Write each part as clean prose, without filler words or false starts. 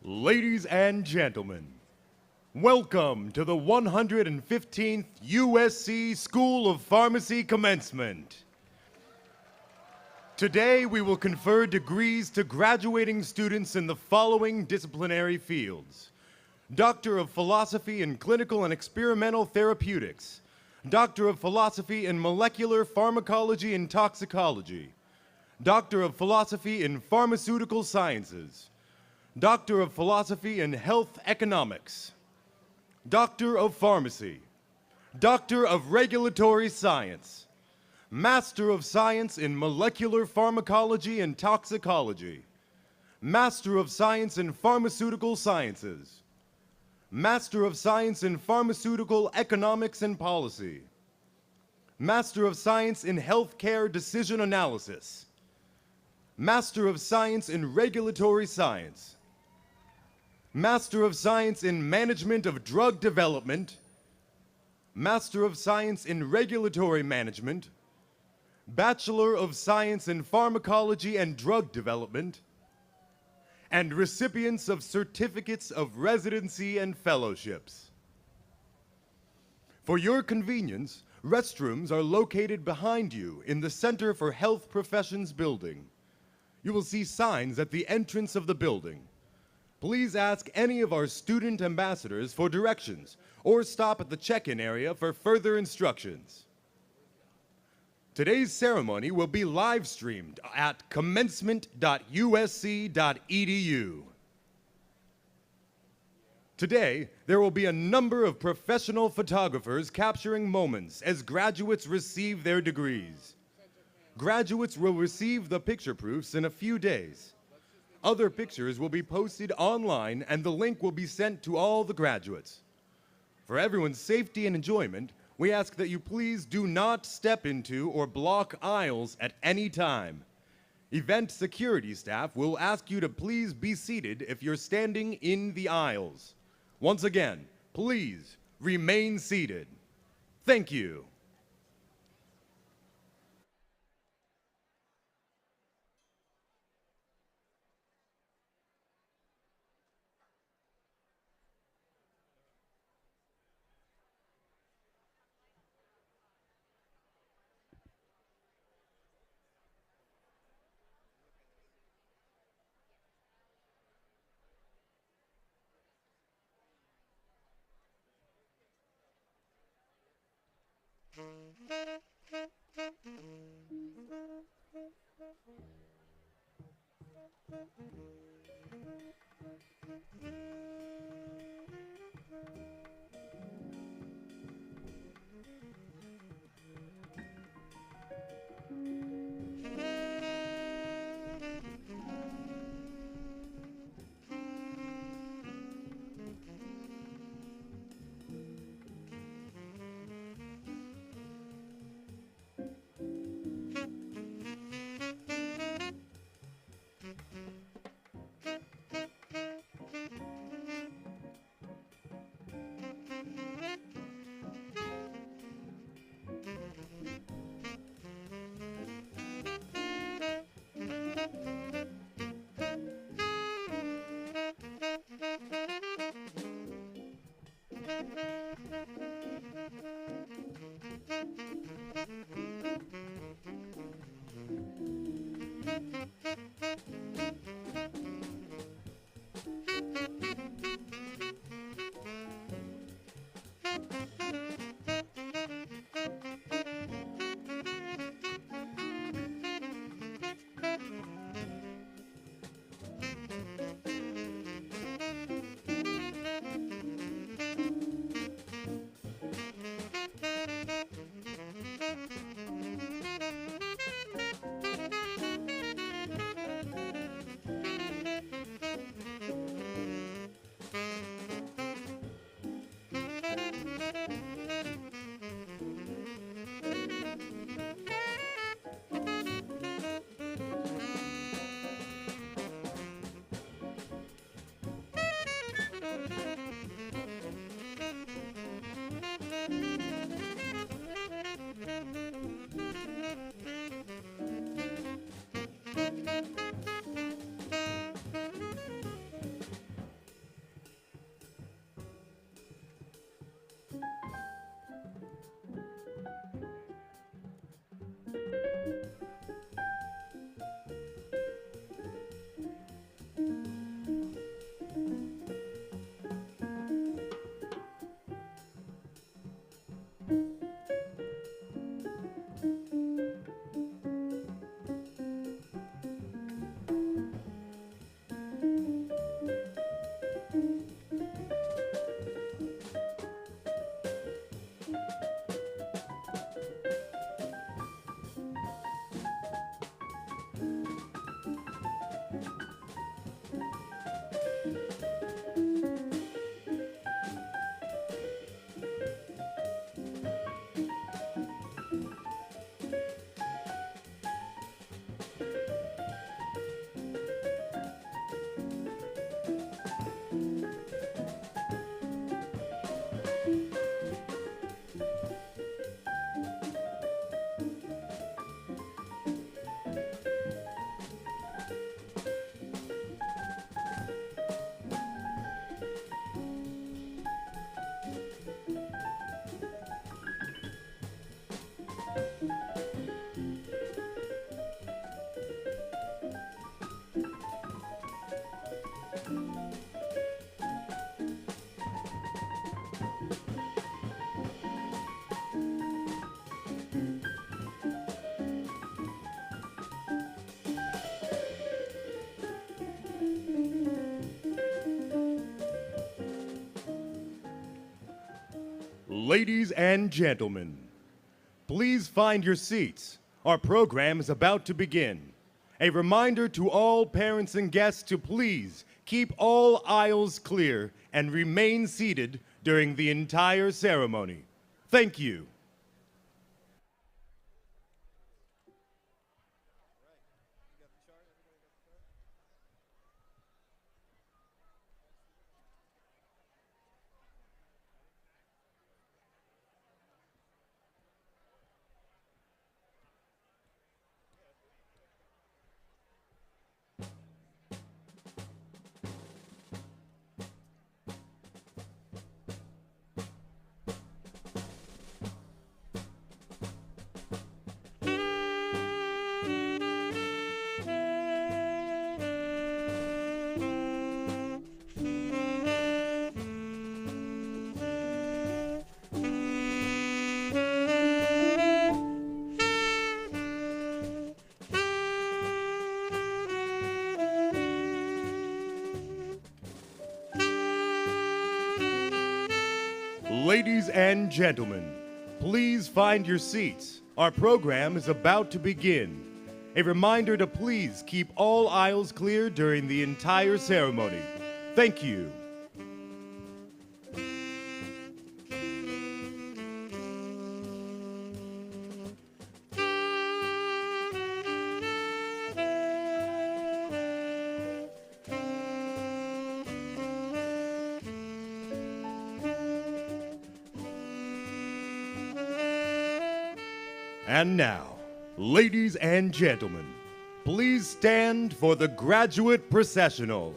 Ladies and gentlemen, welcome to the 115th USC School of Pharmacy Commencement. Today we will confer degrees to graduating students in the following disciplinary fields: Doctor of Philosophy in Clinical and Experimental Therapeutics, Doctor of Philosophy in Molecular Pharmacology and Toxicology, Doctor of Philosophy in Pharmaceutical Sciences, Doctor of Philosophy in Health Economics, Doctor of Pharmacy, Doctor of Regulatory Science, Master of Science in Molecular Pharmacology and Toxicology, Master of Science in Pharmaceutical Sciences, Master of Science in Pharmaceutical Economics and Policy, Master of Science in Healthcare Decision Analysis, Master of Science in Regulatory Science, Master of Science in Management of Drug Development, Master of Science in Regulatory Management, Bachelor of Science in Pharmacology and Drug Development, and recipients of certificates of residency and fellowships. For your convenience, restrooms are located behind you in the Center for Health Professions building. You will see signs at the entrance of the building. Please ask any of our student ambassadors for directions or stop at the check-in area for further instructions. Today's ceremony will be live streamed at commencement.usc.edu. Today, there will be a number of professional photographers capturing moments as graduates receive their degrees. Graduates will receive the picture proofs in a few days. Other pictures will be posted online and the link will be sent to all the graduates. For everyone's safety and enjoyment, we ask that you please do not step into or block aisles at any time. Event security staff will ask you to please be seated if you're standing in the aisles. Once again, please remain seated. Thank you. Ladies and gentlemen, please find your seats. Our program is about to begin. A reminder to all parents and guests to please keep all aisles clear and remain seated during the entire ceremony. Thank you. Ladies and gentlemen, please find your seats. Our program is about to begin. A reminder to please keep all aisles clear during the entire ceremony. Thank you. And now, ladies and gentlemen, please stand for the graduate processional.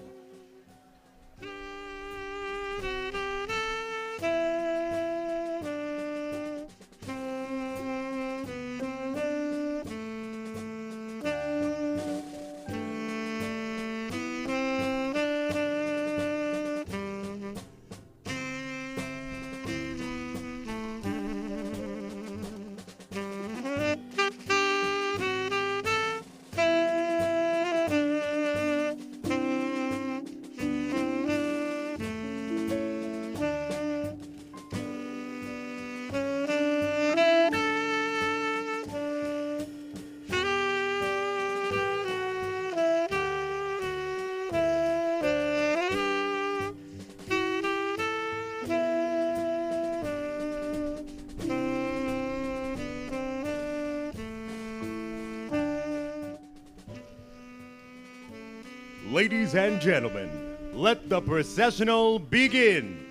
Ladies and gentlemen, let the processional begin.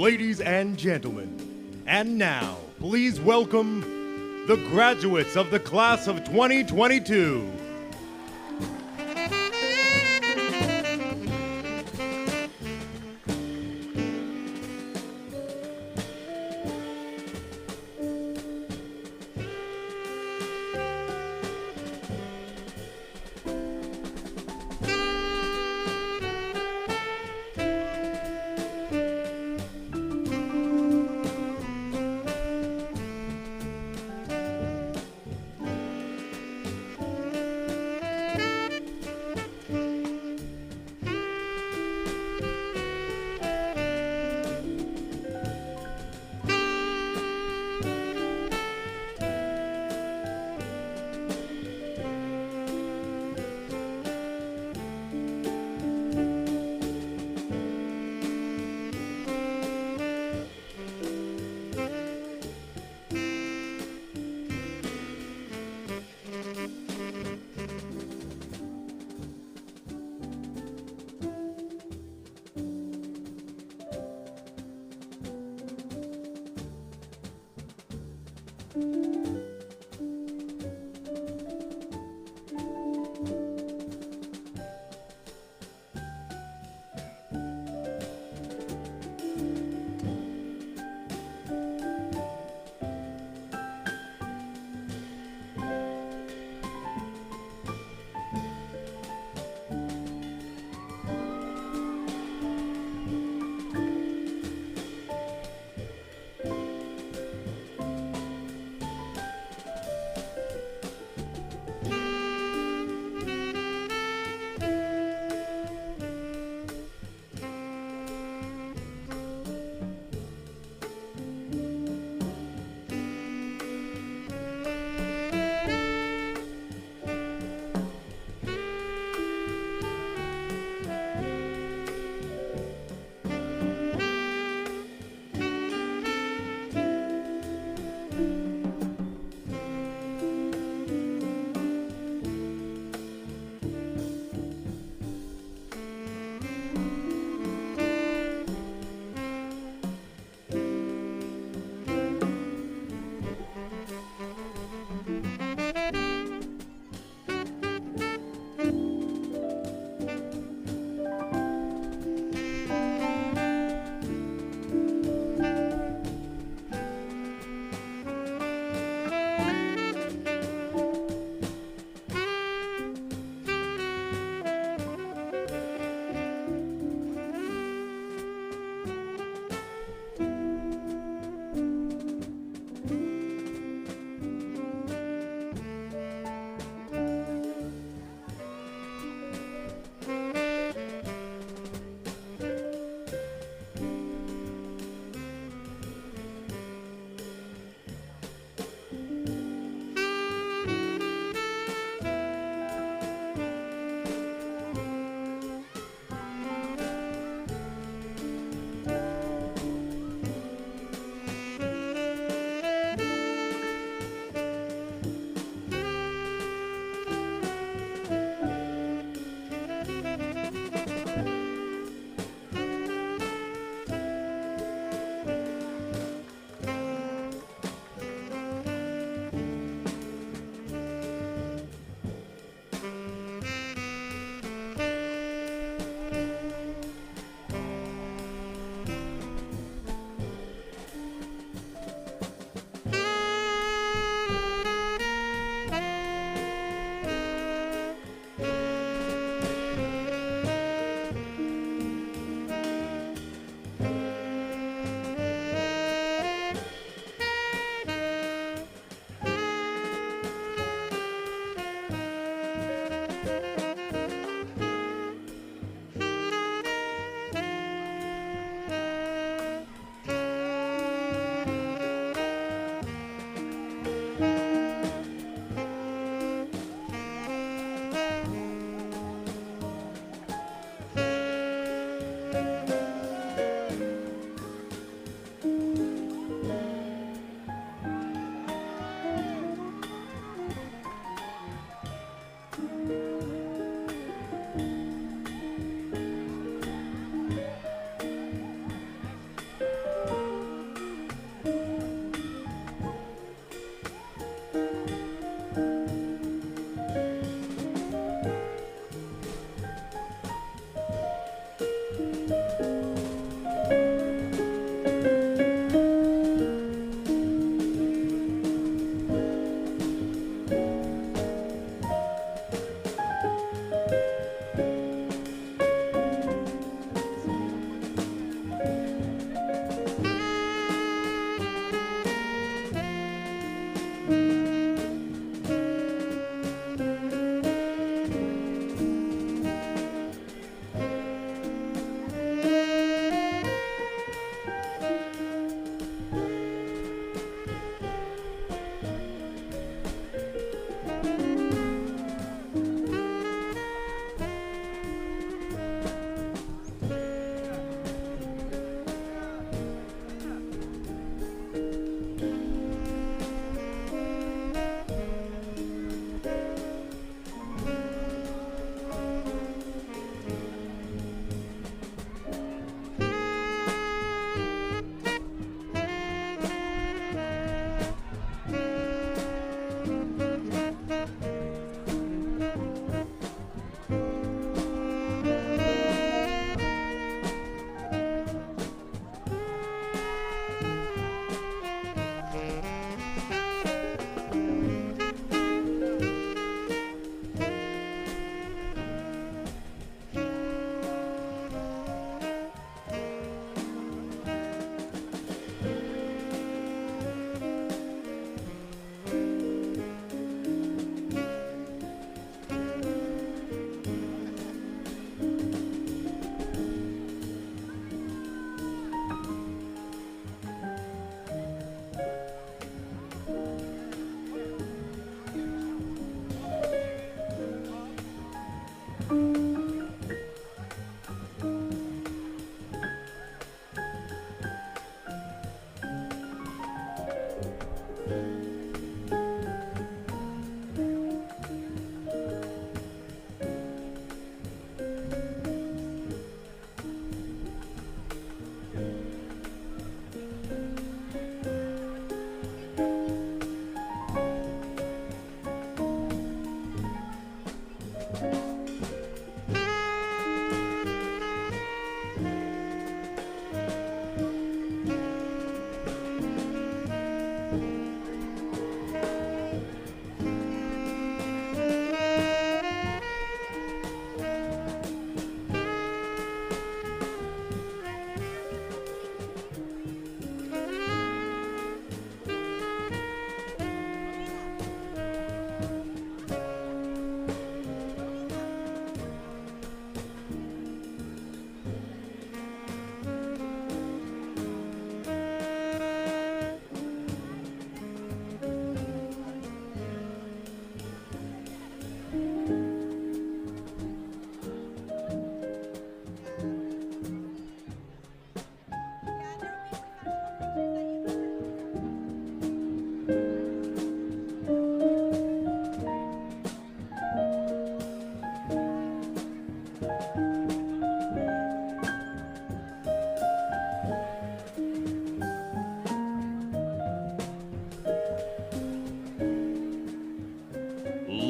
ladies and gentlemen. And now, please welcome the graduates of the class of 2022.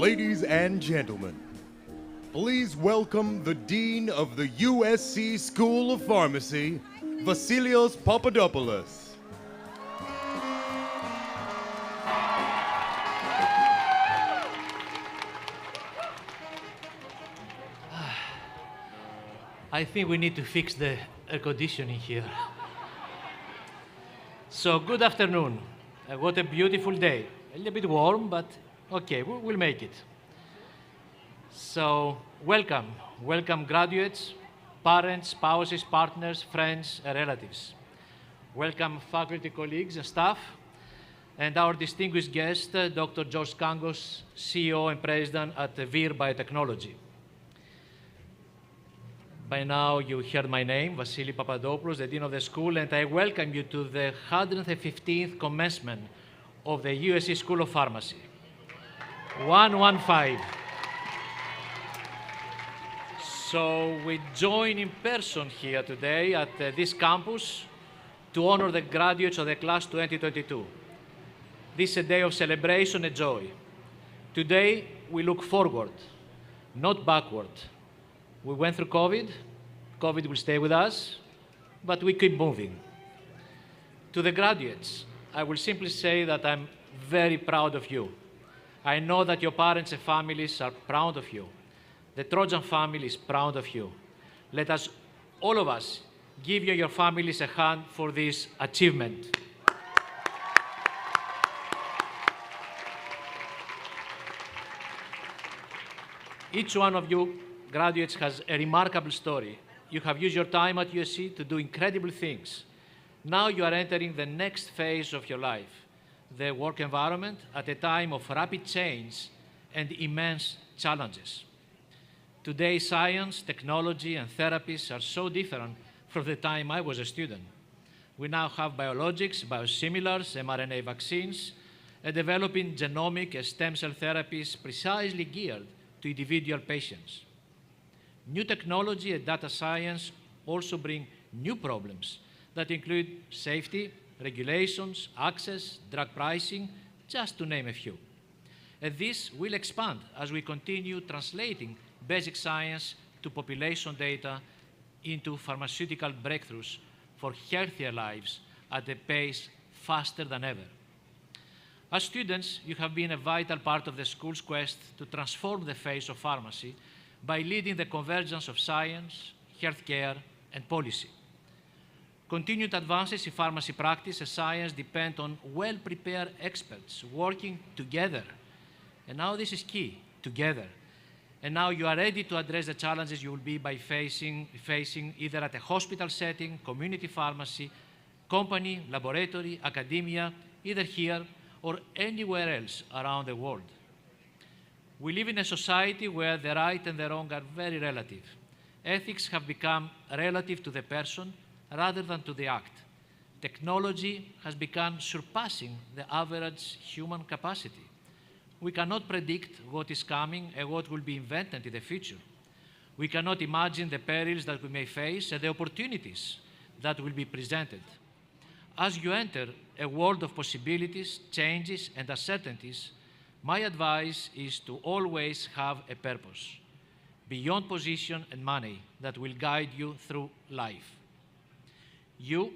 Ladies and gentlemen, please welcome the Dean of the USC School of Pharmacy, Vasilios Papadopoulos. I think we need to fix the air conditioning here. So, good afternoon. What a beautiful day. A little bit warm, but okay, we'll make it. So, welcome. Welcome graduates, parents, spouses, partners, friends, and relatives. Welcome faculty, colleagues, and staff, and our distinguished guest, Dr. George Kangos, CEO and President at Vir Biotechnology. By now, you heard my name, Vasili Papadopoulos, the Dean of the School, and I welcome you to the 115th Commencement of the USC School of Pharmacy. 115. So we join in person here today at this campus to honor the graduates of the class 2022. This is a day of celebration and joy. Today, we look forward, not backward. We went through COVID. COVID will stay with us, but we keep moving. To the graduates, I will simply say that I'm very proud of you. I know that your parents and families are proud of you. The Trojan family is proud of you. Let us, all of us, give you and your families a hand for this achievement. Each one of you graduates has a remarkable story. You have used your time at USC to do incredible things. Now you are entering the next phase of your life, the work environment, at a time of rapid change and immense challenges. Today, science, technology, and therapies are so different from the time I was a student. We now have biologics, biosimilars, mRNA vaccines, and developing genomic and stem cell therapies precisely geared to individual patients. New technology and data science also bring new problems that include safety, regulations, access, drug pricing, just to name a few. And this will expand as we continue translating basic science to population data into pharmaceutical breakthroughs for healthier lives at a pace faster than ever. As students, you have been a vital part of the school's quest to transform the face of pharmacy by leading the convergence of science, healthcare, and policy. Continued advances in pharmacy practice and science depend on well-prepared experts working together. And now this is key, together. And now you are ready to address the challenges you will be facing either at a hospital setting, community pharmacy, company, laboratory, academia, either here or anywhere else around the world. We live in a society where the right and the wrong are very relative. Ethics have become relative to the person rather than to the act. Technology has begun surpassing the average human capacity. We cannot predict what is coming and what will be invented in the future. We cannot imagine the perils that we may face and the opportunities that will be presented. As you enter a world of possibilities, changes, and uncertainties, my advice is to always have a purpose, beyond position and money, that will guide you through life. You,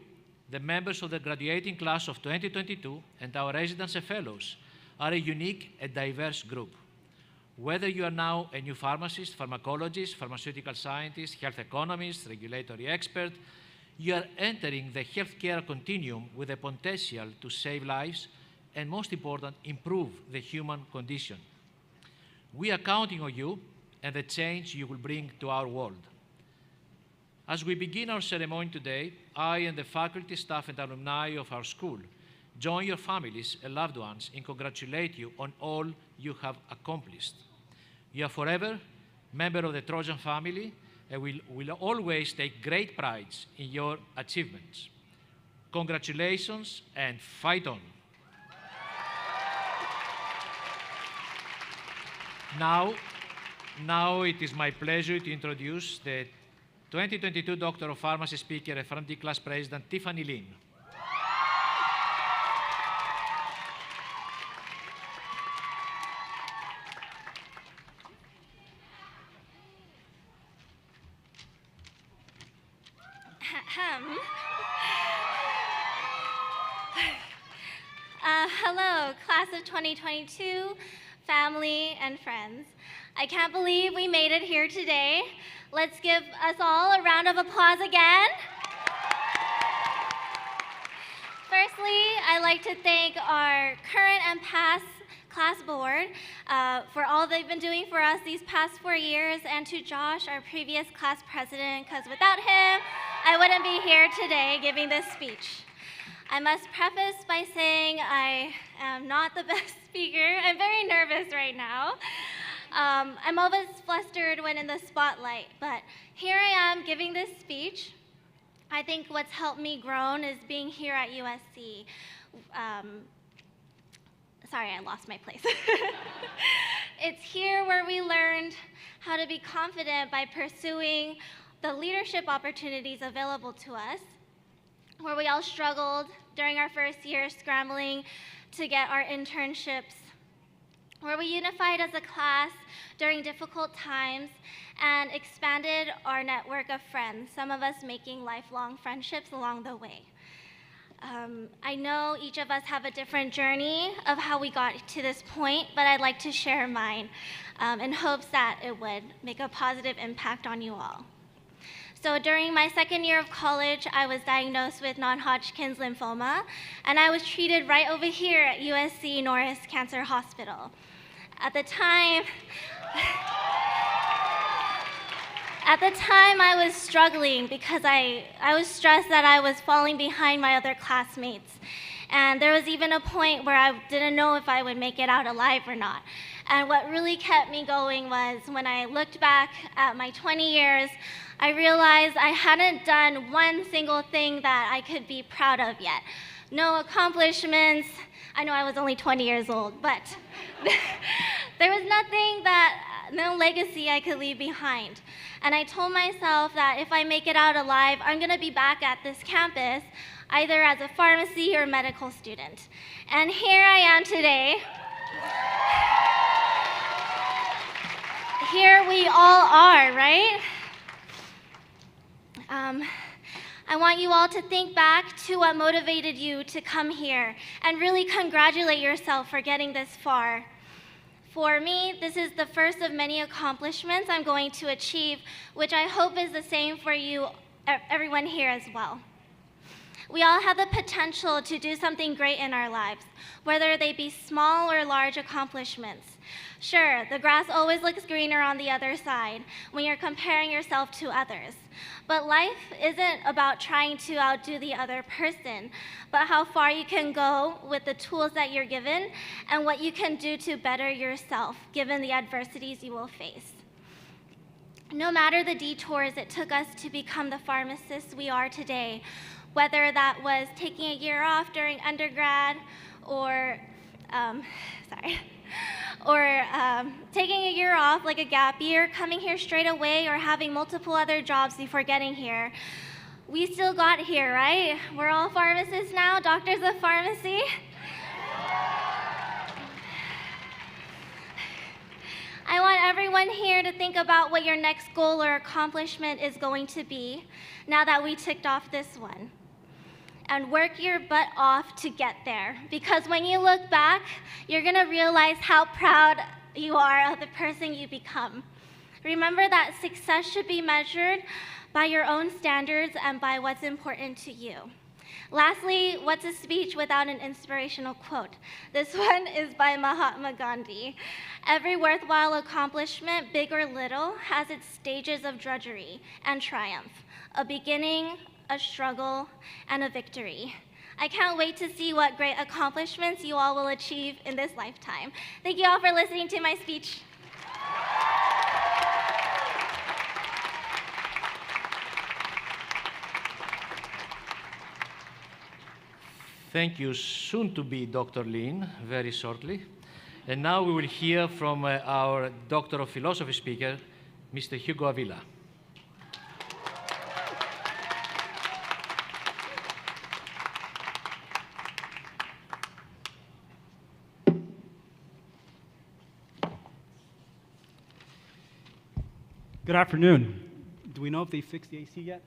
the members of the graduating class of 2022 and our residents and fellows, are a unique and diverse group. Whether you are now a new pharmacist, pharmacologist, pharmaceutical scientist, health economist, regulatory expert, you are entering the healthcare continuum with the potential to save lives and, most important, improve the human condition. We are counting on you and the change you will bring to our world. As we begin our ceremony today, I and the faculty, staff, and alumni of our school join your families and loved ones and congratulate you on all you have accomplished. You are forever member of the Trojan family and will always take great pride in your achievements. Congratulations and fight on. Now it is my pleasure to introduce the 2022 Doctor of Pharmacy speaker and PharmD class president, Tiffany Lin. Hello, class of 2022, family and friends. I can't believe we made it here today. Let's give us all a round of applause again. Firstly, I'd like to thank our current and past class board for all they've been doing for us these past 4 years, and to Josh, our previous class president, because without him, I wouldn't be here today giving this speech. I must preface by saying I am not the best speaker. I'm very nervous right now. I'm always flustered when in the spotlight, but here I am giving this speech. I think what's helped me grow is being here at USC. Sorry, I lost my place. It's here where we learned how to be confident by pursuing the leadership opportunities available to us, where we all struggled during our first year scrambling to get our internships, where we unified as a class during difficult times and expanded our network of friends, some of us making lifelong friendships along the way. I know each of us have a different journey of how we got to this point, but I'd like to share mine in hopes that it would make a positive impact on you all. So during my second year of college, I was diagnosed with non-Hodgkin's lymphoma, and I was treated right over here at USC Norris Cancer Hospital. At the time, I was struggling because I was stressed that I was falling behind my other classmates. And there was even a point where I didn't know if I would make it out alive or not. And what really kept me going was when I looked back at my 20 years, I realized I hadn't done one single thing that I could be proud of yet. No accomplishments. I know I was only 20 years old, but there was no legacy I could leave behind. And I told myself that if I make it out alive, I'm gonna be back at this campus, either as a pharmacy or medical student. And here I am today. Here we all are, right? I want you all to think back to what motivated you to come here and really congratulate yourself for getting this far. For me, this is the first of many accomplishments I'm going to achieve, which I hope is the same for you, everyone here as well. We all have the potential to do something great in our lives, whether they be small or large accomplishments. Sure, the grass always looks greener on the other side when you're comparing yourself to others. But life isn't about trying to outdo the other person, but how far you can go with the tools that you're given and what you can do to better yourself, given the adversities you will face. No matter the detours it took us to become the pharmacists we are today, whether that was taking a year off during undergrad or, taking a year off like a gap year, coming here straight away, or having multiple other jobs before getting here, we still got here, right? We're all pharmacists now, doctors of pharmacy. I want everyone here to think about what your next goal or accomplishment is going to be now that we ticked off this one. And work your butt off to get there. Because when you look back, you're gonna realize how proud you are of the person you become. Remember that success should be measured by your own standards and by what's important to you. Lastly, what's a speech without an inspirational quote? This one is by Mahatma Gandhi. Every worthwhile accomplishment, big or little, has its stages of drudgery and triumph, a beginning, a struggle, and a victory. I can't wait to see what great accomplishments you all will achieve in this lifetime. Thank you all for listening to my speech. Thank you, soon to be Dr. Lin, very shortly. And now we will hear from our Doctor of Philosophy speaker, Mr. Hugo Avila. Good afternoon. Do we know if they fixed the AC yet?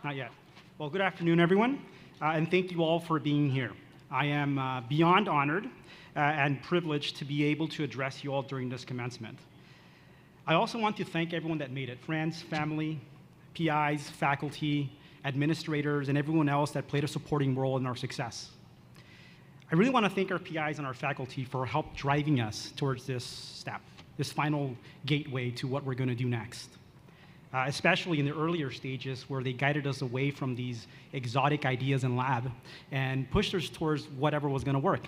Not yet. Well, good afternoon, everyone, and thank you all for being here. I am beyond honored and privileged to be able to address you all during this commencement. I also want to thank everyone that made it, friends, family, PIs, faculty, administrators, and everyone else that played a supporting role in our success. I really want to thank our PIs and our faculty for help driving us towards this step, this final gateway to what we're going to do next, especially in the earlier stages where they guided us away from these exotic ideas in lab and pushed us towards whatever was going to work,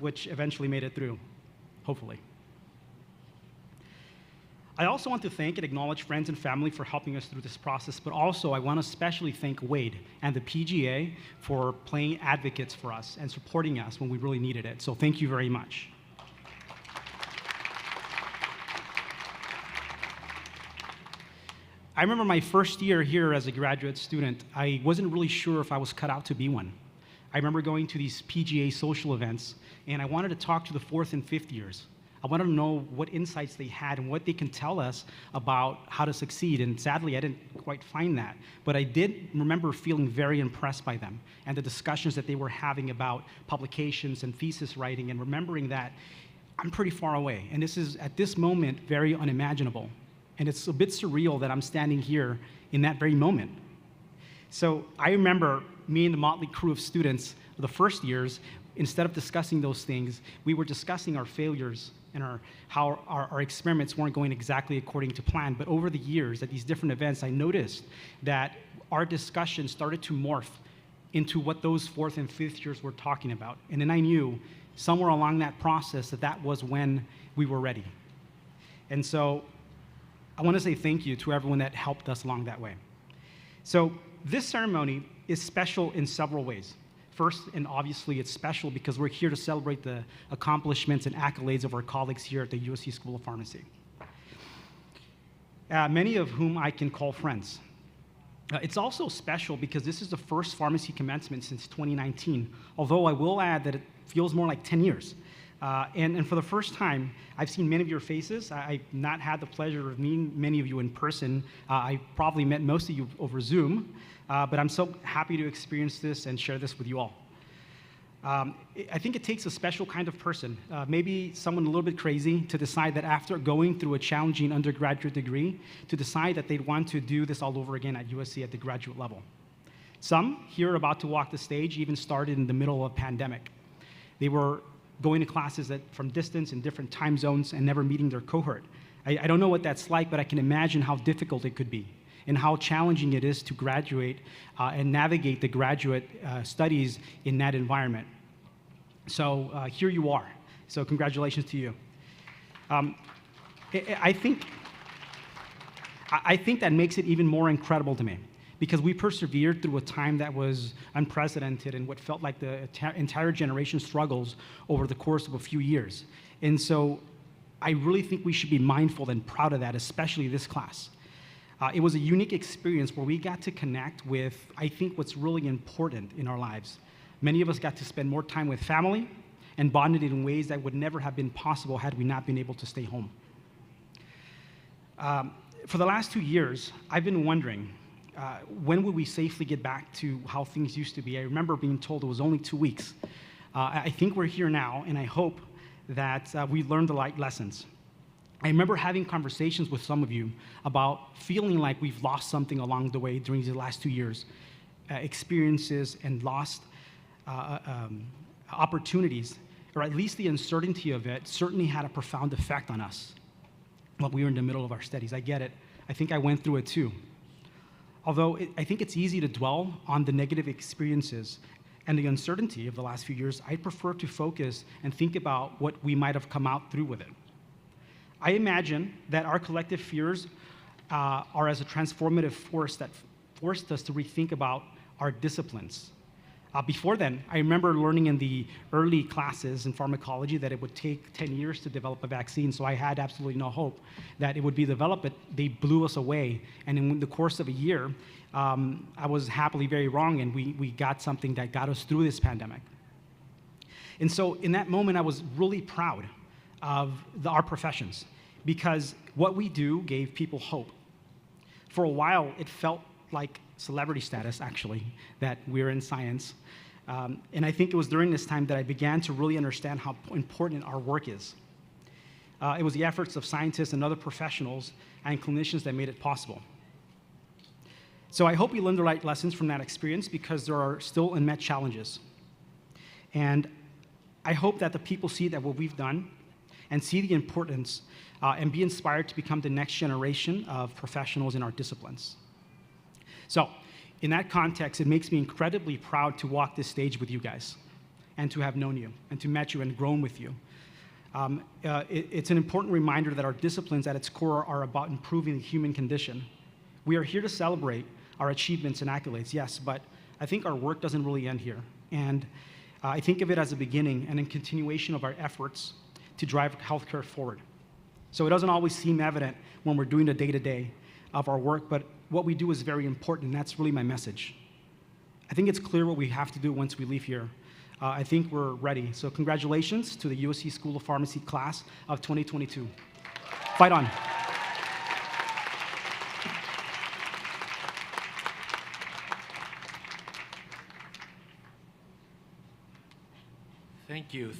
which eventually made it through, hopefully. I also want to thank and acknowledge friends and family for helping us through this process, but also I want to especially thank Wade and the PGA for playing advocates for us and supporting us when we really needed it. So thank you very much. I remember my first year here as a graduate student, I wasn't really sure if I was cut out to be one. I remember going to these PGA social events, and I wanted to talk to the 4th and 5th years. I wanted to know what insights they had and what they can tell us about how to succeed, and sadly, I didn't quite find that. But I did remember feeling very impressed by them and the discussions that they were having about publications and thesis writing, and remembering that I'm pretty far away, and this is, at this moment, very unimaginable. And it's a bit surreal that I'm standing here in that very moment. So I remember me and the motley crew of students, the first years, instead of discussing those things, we were discussing our failures and how our experiments weren't going exactly according to plan. But over the years, at these different events, I noticed that our discussion started to morph into what those 4th and 5th years were talking about. And then I knew somewhere along that process that was when we were ready. And so I want to say thank you to everyone that helped us along that way. So this ceremony is special in several ways. First, and obviously it's special because we're here to celebrate the accomplishments and accolades of our colleagues here at the USC School of Pharmacy, many of whom I can call friends. It's also special because this is the first pharmacy commencement since 2019, although I will add that it feels more like 10 years. And for the first time, I've seen many of your faces. I've not had the pleasure of meeting many of you in person. I probably met most of you over Zoom, but I'm so happy to experience this and share this with you all. I think it takes a special kind of person, maybe someone a little bit crazy, to decide that after going through a challenging undergraduate degree, to decide that they'd want to do this all over again at USC at the graduate level. Some here about to walk the stage even started in the middle of a pandemic. They were going to classes from distance in different time zones and never meeting their cohort. I don't know what that's like, but I can imagine how difficult it could be and how challenging it is to graduate and navigate the graduate studies in that environment. So here you are. So congratulations to you. I think that makes it even more incredible to me, because we persevered through a time that was unprecedented and what felt like the entire generation struggles over the course of a few years. And so I really think we should be mindful and proud of that, especially this class. It was a unique experience where we got to connect with, I think, what's really important in our lives. Many of us got to spend more time with family and bonded in ways that would never have been possible had we not been able to stay home. For the last 2 years, I've been wondering, when will we safely get back to how things used to be? I remember being told it was only 2 weeks. I think we're here now, and I hope that we learned the right lessons. I remember having conversations with some of you about feeling like we've lost something along the way during these last 2 years, experiences and lost opportunities, or at least the uncertainty of it certainly had a profound effect on us while we were in the middle of our studies. I get it. I think I went through it too. Although I think it's easy to dwell on the negative experiences and the uncertainty of the last few years, I prefer to focus and think about what we might have come out through with it. I imagine that our collective fears are as a transformative force that forced us to rethink about our disciplines. Before then, I remember learning in the early classes in pharmacology that it would take 10 years to develop a vaccine, so I had absolutely no hope that it would be developed, but they blew us away. And in the course of a year, I was happily very wrong, and we got something that got us through this pandemic. And so in that moment, I was really proud of our professions, because what we do gave people hope. For a while, it felt like celebrity status, actually, that we're in science. And I think it was during this time that I began to really understand how important our work is. It was the efforts of scientists and other professionals and clinicians that made it possible. So I hope we learned the right lessons from that experience, because there are still unmet challenges. And I hope that the people see that what we've done and see the importance and be inspired to become the next generation of professionals in our disciplines. So, in that context, it makes me incredibly proud to walk this stage with you guys and to have known you and to met you and grown with you. It's an important reminder that our disciplines at its core are about improving the human condition. We are here to celebrate our achievements and accolades, yes, but I think our work doesn't really end here. And I think of it as a beginning and a continuation of our efforts to drive healthcare forward. So it doesn't always seem evident when we're doing the day-to-day of our work, but what we do is very important, and that's really my message. I think it's clear what we have to do once we leave here. I think we're ready. So congratulations to the USC School of Pharmacy class of 2022. Fight on.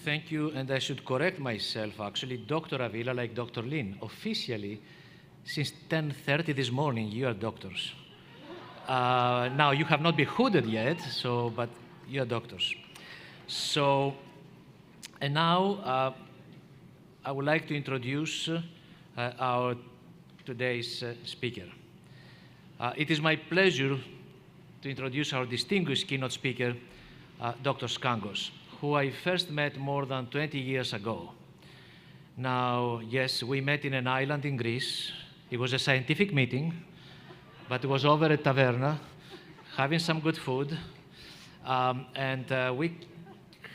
Thank you, and I should correct myself, actually. Dr. Avila, like Dr. Lin, officially, since 10:30 this morning, you are doctors. Now, you have not been hooded yet, but you are doctors. So, and now, I would like to introduce our today's speaker. It is my pleasure to introduce our distinguished keynote speaker, Dr. Skangos, who I first met more than 20 years ago. Now, yes, we met in an island in Greece. It was a scientific meeting, but it was over at taverna, having some good food. We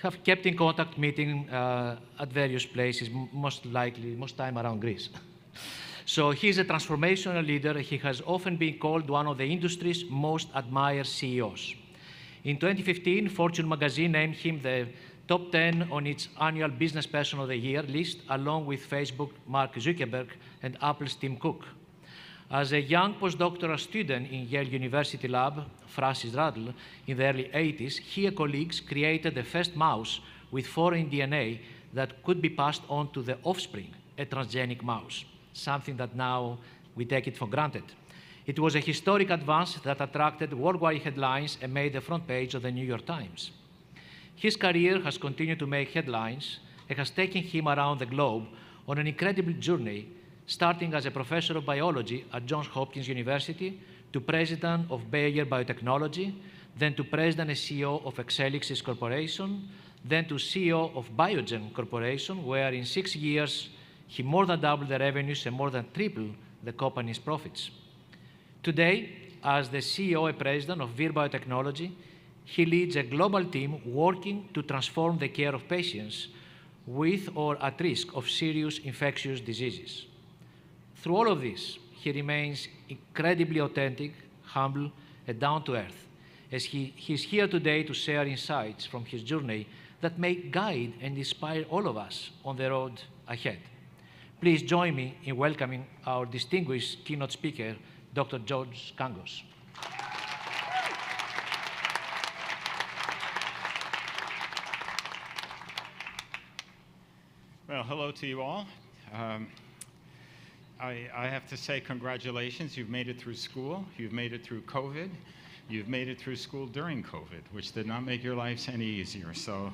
have kept in contact, meeting at various places, most time around Greece. So he's a transformational leader. He has often been called one of the industry's most admired CEOs. In 2015, Fortune magazine named him the top 10 on its annual Business Person of the Year list, along with Facebook Mark Zuckerberg and Apple's Tim Cook. As a young postdoctoral student in Yale University lab, Francis Radl, in the early 80s, he and colleagues created the first mouse with foreign DNA that could be passed on to the offspring, a transgenic mouse, something that now we take it for granted. It was a historic advance that attracted worldwide headlines and made the front page of the New York Times. His career has continued to make headlines and has taken him around the globe on an incredible journey, starting as a professor of biology at Johns Hopkins University, to president of Bayer Biotechnology, then to president and CEO of Exelixis Corporation, then to CEO of Biogen Corporation, where in 6 years he more than doubled the revenues and more than tripled the company's profits. Today, as the CEO and president of Vir Biotechnology, he leads a global team working to transform the care of patients with or at risk of serious infectious diseases. Through all of this, he remains incredibly authentic, humble, and down to earth, as he's here today to share insights from his journey that may guide and inspire all of us on the road ahead. Please join me in welcoming our distinguished keynote speaker, Dr. George Kangos. Well, hello to you all. I have to say congratulations. You've made it through school. You've made it through COVID. You've made it through school during COVID, which did not make your lives any easier. So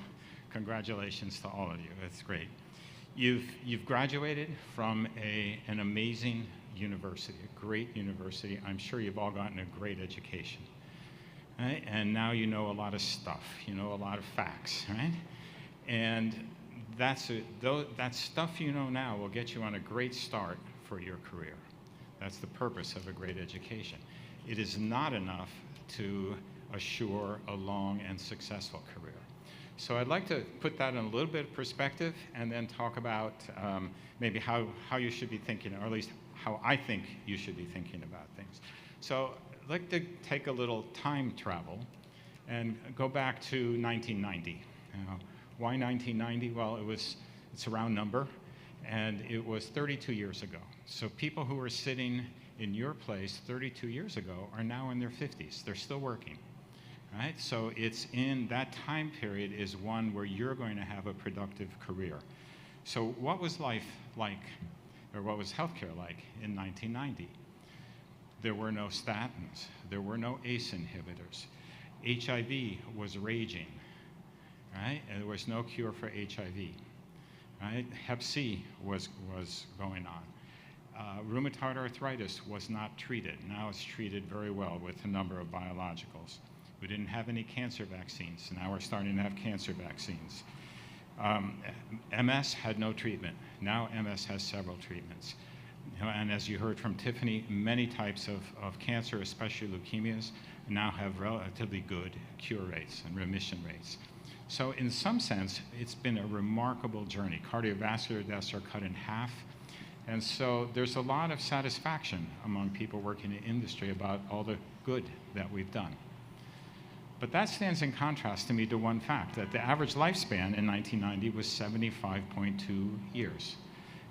congratulations to all of you. That's great. You've graduated from an amazing university, a great university. I'm sure you've all gotten a great education. Right? And now you know a lot of stuff. You know a lot of facts, right? And that stuff you know now will get you on a great start for your career. That's the purpose of a great education. It is not enough to assure a long and successful career. So I'd like to put that in a little bit of perspective and then talk about maybe how you should be thinking, or at least how I think you should be thinking about things. So I'd like to take a little time travel and go back to 1990. Why 1990? Well, it's a round number, and it was 32 years ago. So people who were sitting in your place 32 years ago are now in their 50s. They're still working, right? So it's in that time period is one where you're going to have a productive career. So what was life like, or what was healthcare like in 1990? There were no statins. There were no ACE inhibitors. HIV was raging. Right? And there was no cure for HIV. Right? Hep C was going on. Rheumatoid arthritis was not treated. Now it's treated very well with a number of biologicals. We didn't have any cancer vaccines. Now we're starting to have cancer vaccines. MS had no treatment. Now MS has several treatments. And as you heard from Tiffany, many types of cancer, especially leukemias, now have relatively good cure rates and remission rates. So in some sense, it's been a remarkable journey. Cardiovascular deaths are cut in half. And so there's a lot of satisfaction among people working in industry about all the good that we've done. But that stands in contrast to me to one fact, that the average lifespan in 1990 was 75.2 years.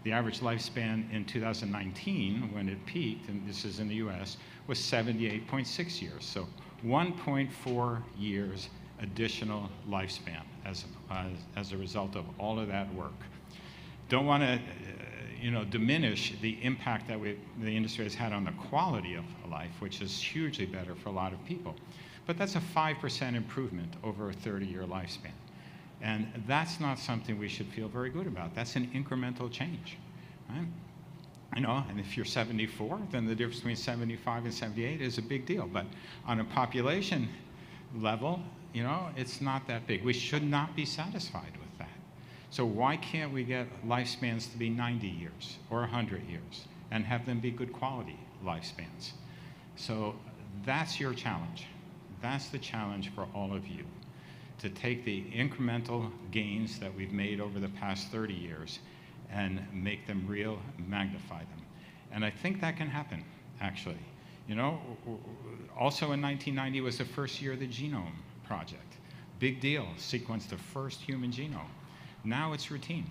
The average lifespan in 2019, when it peaked, and this is in the US, was 78.6 years. So 1.4 years additional lifespan as a result of all of that work. Don't want to diminish the impact that the industry has had on the quality of life, which is hugely better for a lot of people. But that's a 5% improvement over a 30-year lifespan. And that's not something we should feel very good about. That's an incremental change, right? And if you're 74, then the difference between 75 and 78 is a big deal. But on a population level, it's not that big. We should not be satisfied with that. So why can't we get lifespans to be 90 years or 100 years and have them be good quality lifespans? So that's your challenge. That's the challenge for all of you, to take the incremental gains that we've made over the past 30 years and make them real, magnify them. And I think that can happen, actually. Also in 1990 was the first year of the genome project. Big deal, sequenced the first human genome. Now it's routine,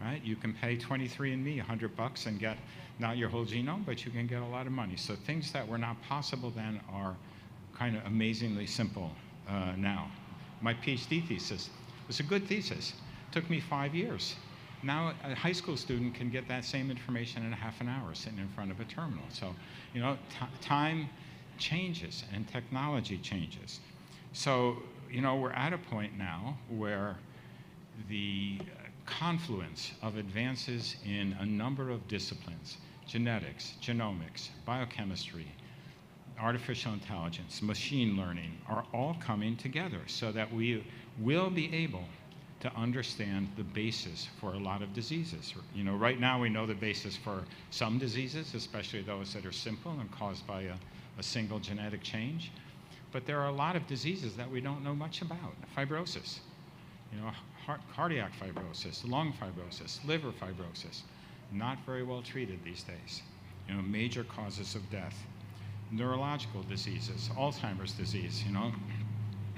right? You can pay 23andMe $100 and get not your whole genome, but you can get a lot of money. So things that were not possible then are kind of amazingly simple now. My PhD thesis was a good thesis. It took me 5 years. Now a high school student can get that same information in half an hour sitting in front of a terminal. So, time changes and technology changes. So, we're at a point now where the confluence of advances in a number of disciplines: genetics, genomics, biochemistry, artificial intelligence, machine learning, are all coming together so that we will be able to understand the basis for a lot of diseases. You know, right now we know the basis for some diseases, especially those that are simple and caused by a single genetic change. But there are a lot of diseases that we don't know much about. Fibrosis, you know, cardiac fibrosis, lung fibrosis, liver fibrosis, not very well treated these days. You know, major causes of death. Neurological diseases, Alzheimer's disease, you know.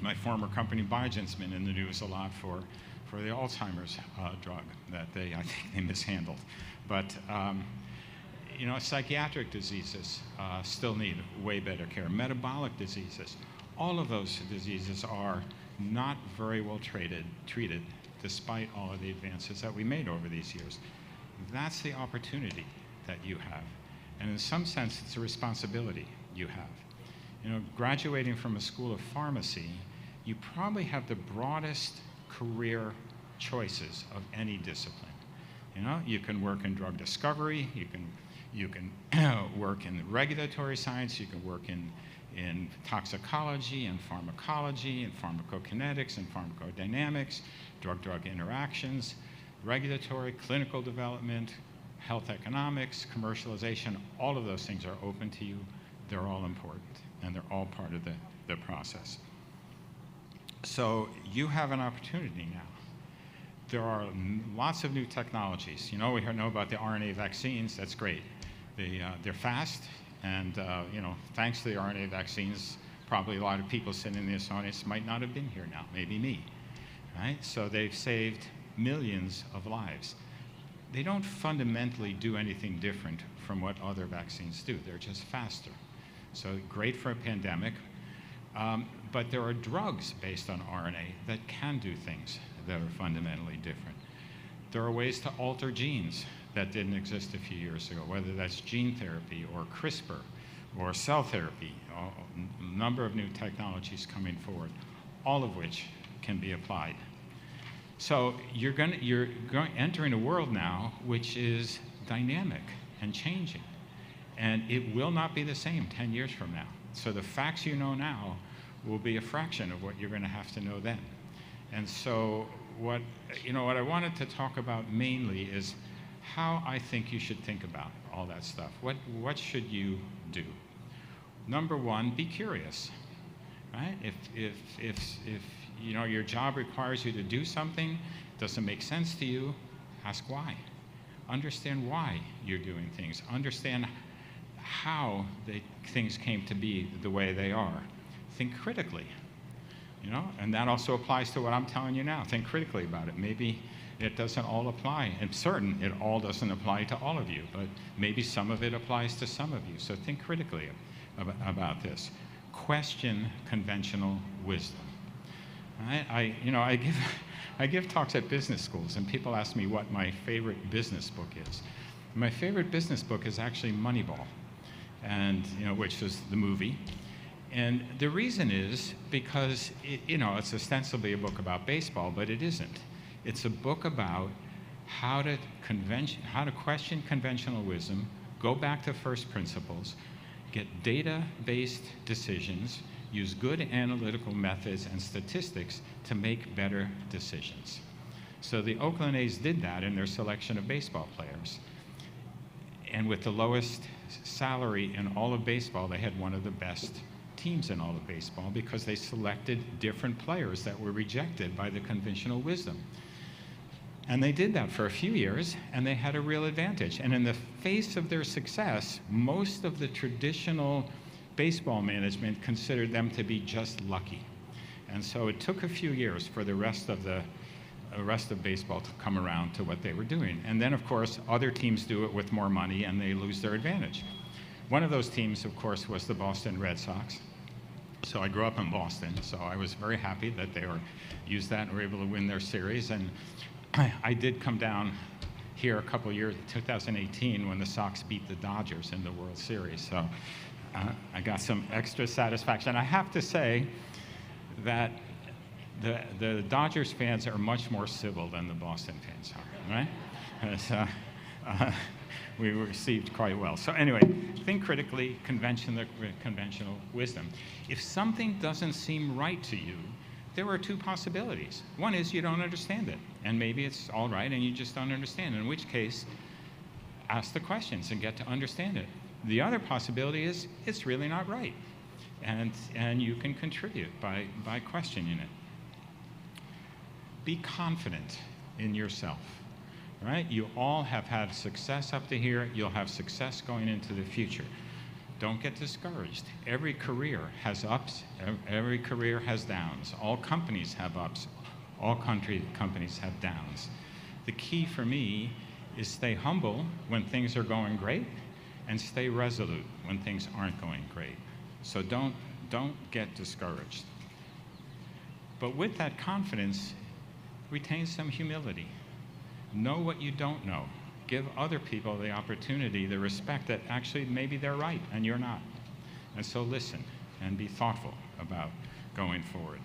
My former company, Biogen's, been in the news a lot for the Alzheimer's drug that I think they mishandled. But, you know, psychiatric diseases still need way better care. Metabolic diseases, all of those diseases are not very well treated despite all of the advances that we made over these years. That's the opportunity that you have. And in some sense, it's a responsibility you have. You know, graduating from a school of pharmacy, you probably have the broadest career choices of any discipline. You know, you can work in drug discovery, you can work in regulatory science, you can work in toxicology and pharmacology and pharmacokinetics and pharmacodynamics, drug-drug interactions, regulatory, clinical development, health economics, commercialization. All of those things are open to you. They're all important, and they're all part of the process. So you have an opportunity now. There are lots of new technologies. You know, we know about the RNA vaccines. That's great. They're fast, and you know, thanks to the RNA vaccines, probably a lot of people sitting in this audience might not have been here now, maybe me, right? So they've saved millions of lives. They don't fundamentally do anything different from what other vaccines do. They're just faster. So great for a pandemic. But there are drugs based on RNA that can do things that are fundamentally different. There are ways to alter genes that didn't exist a few years ago, whether that's gene therapy or CRISPR or cell therapy, a number of new technologies coming forward, all of which can be applied. So you're entering a world now which is dynamic and changing, and it will not be the same 10 years from now. So the facts you know now will be a fraction of what you're going to have to know then. And so what I wanted to talk about mainly is how I think you should think about all that stuff. What should you do? Number one, be curious, right? If you know your job requires you to do something, doesn't make sense to you, ask why. Understand why you're doing things. Understand how things came to be the way they are. Think critically, you know, and that also applies to what I'm telling you now. Think critically about it. Maybe it doesn't all apply. I'm certain it all doesn't apply to all of you, but maybe some of it applies to some of you. So think critically about this. Question conventional wisdom. Right? I give talks at business schools, and people ask me what my favorite business book is. My favorite business book is actually Moneyball, and which is the movie. And the reason is because it's ostensibly a book about baseball, but it isn't. It's a book about how to question conventional wisdom, go back to first principles, get data-based decisions, use good analytical methods and statistics to make better decisions. So the Oakland A's did that in their selection of baseball players. And with the lowest salary in all of baseball, they had one of the best teams in all of baseball because they selected different players that were rejected by the conventional wisdom. And they did that for a few years, and they had a real advantage. And in the face of their success, most of the traditional baseball management considered them to be just lucky. And so it took a few years for the rest of baseball to come around to what they were doing. And then, of course, other teams do it with more money, and they lose their advantage. One of those teams, of course, was the Boston Red Sox. So I grew up in Boston, so I was very happy that they used that and were able to win their series. And I did come down here a couple of years, 2018, when the Sox beat the Dodgers in the World Series. So I got some extra satisfaction. I have to say that The Dodgers fans are much more civil than the Boston fans are, right? So, we were received quite well. So anyway, think critically, conventional wisdom. If something doesn't seem right to you, there are two possibilities. One is you don't understand it, and maybe it's all right and you just don't understand, in which case, ask the questions and get to understand it. The other possibility is it's really not right, and you can contribute by questioning it. Be confident in yourself, right? You all have had success up to here. You'll have success going into the future. Don't get discouraged. Every career has ups, every career has downs. All companies have ups, all companies have downs. The key for me is stay humble when things are going great and stay resolute when things aren't going great. So don't get discouraged. But with that confidence, retain some humility. Know what you don't know. Give other people the opportunity, the respect that actually maybe they're right and you're not. And so listen and be thoughtful about going forward.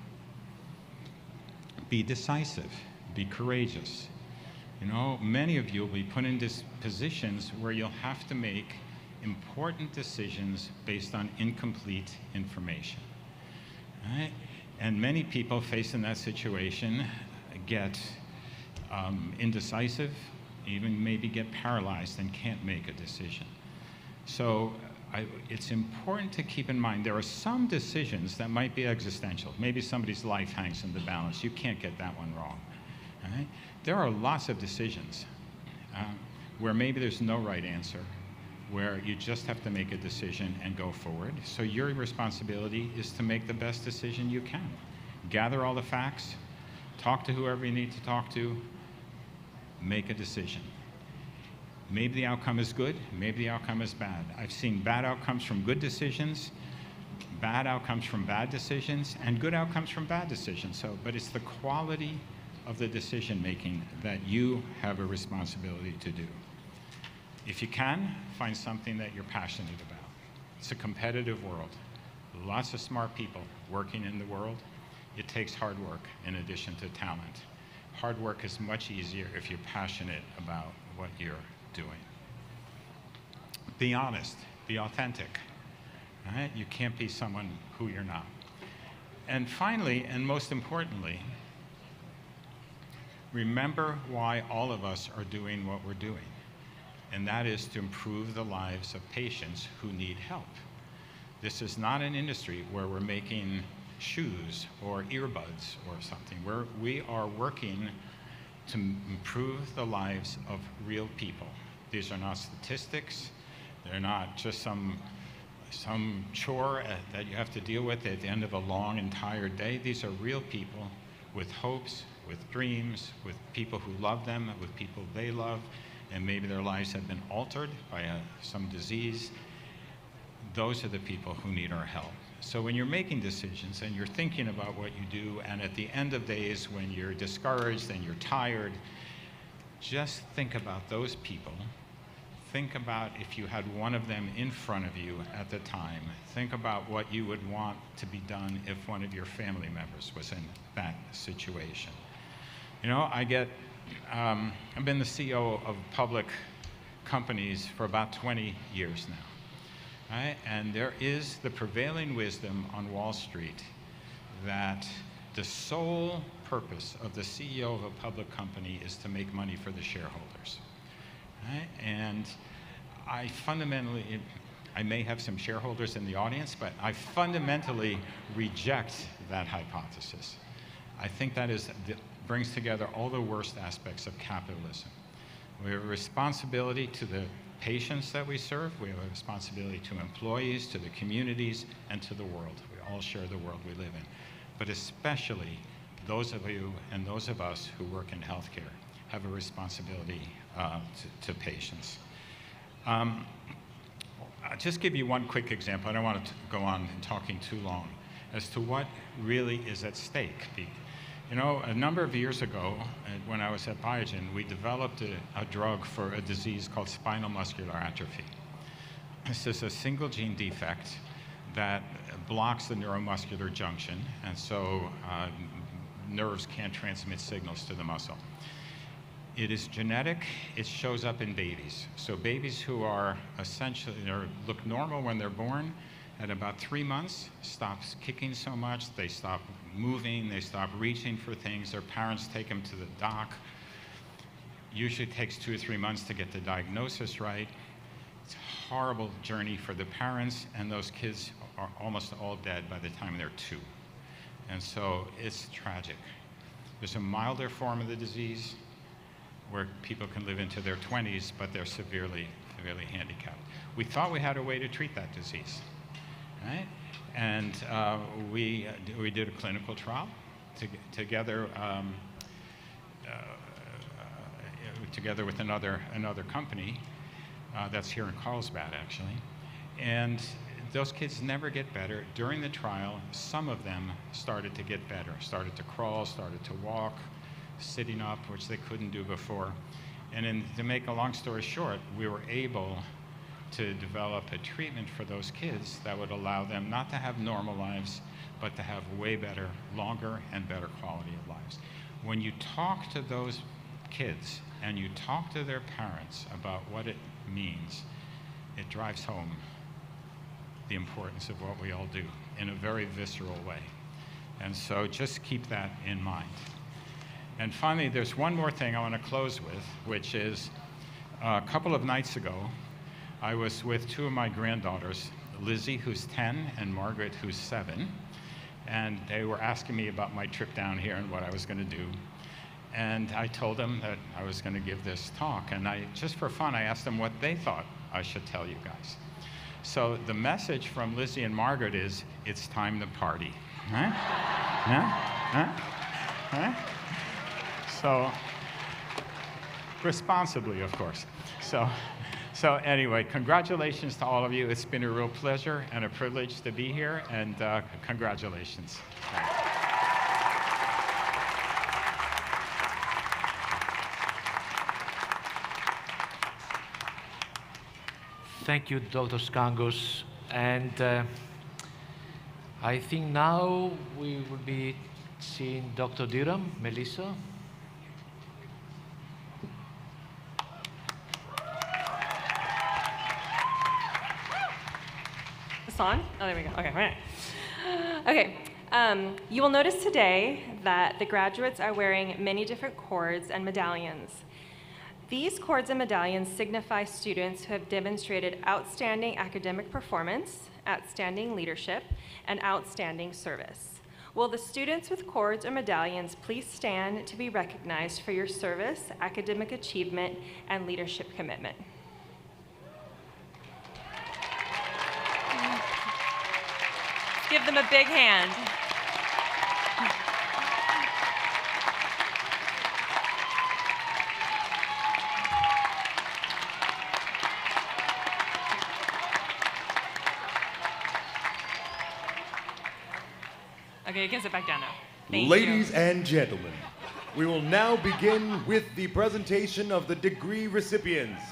Be decisive, be courageous. You know, many of you will be put in positions where you'll have to make important decisions based on incomplete information. Right? And many people faced in that situation get indecisive, even maybe get paralyzed and can't make a decision. So it's important to keep in mind there are some decisions that might be existential. Maybe somebody's life hangs in the balance. You can't get that one wrong. Right? There are lots of decisions where maybe there's no right answer, where you just have to make a decision and go forward. So your responsibility is to make the best decision you can. Gather all the facts, talk to whoever you need to talk to, make a decision. Maybe the outcome is good, maybe the outcome is bad. I've seen bad outcomes from good decisions, bad outcomes from bad decisions, and good outcomes from bad decisions. But it's the quality of the decision making that you have a responsibility to do. If you can, find something that you're passionate about. It's a competitive world. Lots of smart people working in the world. It takes hard work in addition to talent. Hard work is much easier if you're passionate about what you're doing. Be honest, be authentic. Right? You can't be someone who you're not. And finally, and most importantly, remember why all of us are doing what we're doing. And that is to improve the lives of patients who need help. This is not an industry where we're making shoes or earbuds or something. We are working to improve the lives of real people. These are not statistics. They're not just some chore that you have to deal with at the end of a long and tired day. These are real people with hopes, with dreams, with people who love them, with people they love, and maybe their lives have been altered by some disease. Those are the people who need our help. So when you're making decisions and you're thinking about what you do, and at the end of days when you're discouraged and you're tired, just think about those people. Think about if you had one of them in front of you at the time. Think about what you would want to be done if one of your family members was in that situation. You know, I've been the CEO of public companies for about 20 years now. Right? And there is the prevailing wisdom on Wall Street that the sole purpose of the CEO of a public company is to make money for the shareholders. Right? And I may have some shareholders in the audience, but I fundamentally reject that hypothesis. I think that brings together all the worst aspects of capitalism. We have a responsibility to the patients that we serve. We have a responsibility to employees, to the communities, and to the world. We all share the world we live in. But especially those of you and those of us who work in healthcare have a responsibility to patients. I'll just give you one quick example. I don't want to go on talking too long as to what really is at stake. You know, a number of years ago, when I was at Biogen, we developed a drug for a disease called spinal muscular atrophy. This is a single gene defect that blocks the neuromuscular junction, and so nerves can't transmit signals to the muscle. It is genetic. It shows up in babies. So babies who are essentially, or look normal when they're born, at about 3 months, stops kicking so much, they stop moving, they stop reaching for things, their parents take them to the doc. Usually takes 2 or 3 months to get the diagnosis right. It's a horrible journey for the parents, and those kids are almost all dead by the time they're 2. And so it's tragic. There's a milder form of the disease where people can live into their 20s, but they're severely, severely handicapped. We thought we had a way to treat that disease, right? And we did a clinical trial together with another company that's here in Carlsbad, actually. And those kids never get better. During the trial, some of them started to get better, started to crawl, started to walk, sitting up, which they couldn't do before. And to make a long story short, we were able to develop a treatment for those kids that would allow them not to have normal lives, but to have way better, longer, and better quality of lives. When you talk to those kids and you talk to their parents about what it means, it drives home the importance of what we all do in a very visceral way. And so just keep that in mind. And finally, there's one more thing I want to close with, which is a couple of nights ago, I was with 2 of my granddaughters, Lizzie, who's 10, and Margaret, who's 7. And they were asking me about my trip down here and what I was going to do. And I told them that I was going to give this talk. And just for fun, I asked them what they thought I should tell you guys. So the message from Lizzie and Margaret is, it's time to party. Huh? Huh? Huh? Huh? So, responsibly, of course. So anyway, congratulations to all of you. It's been a real pleasure and a privilege to be here, and congratulations. Thank you, Dr. Skangos. And I think now we will be seeing Dr. Durham, Melissa. On? Oh, there we go. Okay, all right. Okay, you will notice today that the graduates are wearing many different cords and medallions. These cords and medallions signify students who have demonstrated outstanding academic performance, outstanding leadership, and outstanding service. Will the students with cords or medallions please stand to be recognized for your service, academic achievement, and leadership commitment? Give them a big hand. Okay, you can sit back down now. Thank Ladies you. and gentlemen, we will now begin with the presentation of the degree recipients.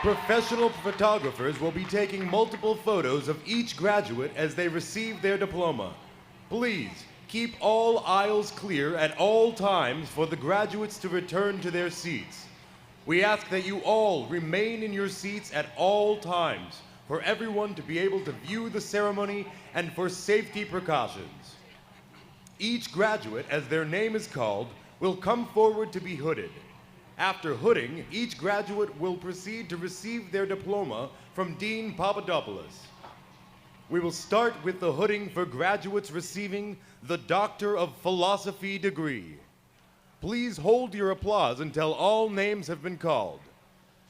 Professional photographers will be taking multiple photos of each graduate as they receive their diploma. Please keep all aisles clear at all times for the graduates to return to their seats. We ask that you all remain in your seats at all times for everyone to be able to view the ceremony and for safety precautions. Each graduate, as their name is called, will come forward to be hooded. After hooding, each graduate will proceed to receive their diploma from Dean Papadopoulos. We will start with the hooding for graduates receiving the Doctor of Philosophy degree. Please hold your applause until all names have been called.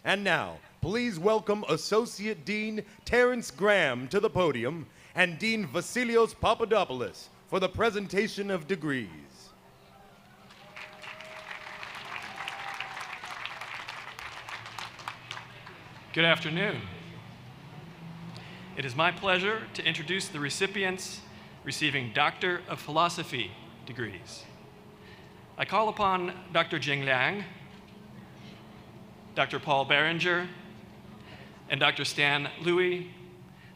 And now, please welcome Associate Dean Terrence Graham to the podium and Dean Vasilios Papadopoulos for the presentation of degrees. Good afternoon. It is my pleasure to introduce the recipients receiving Doctor of Philosophy degrees. I call upon Dr. Jing Liang, Dr. Paul Behringer, and Dr. Stan Louis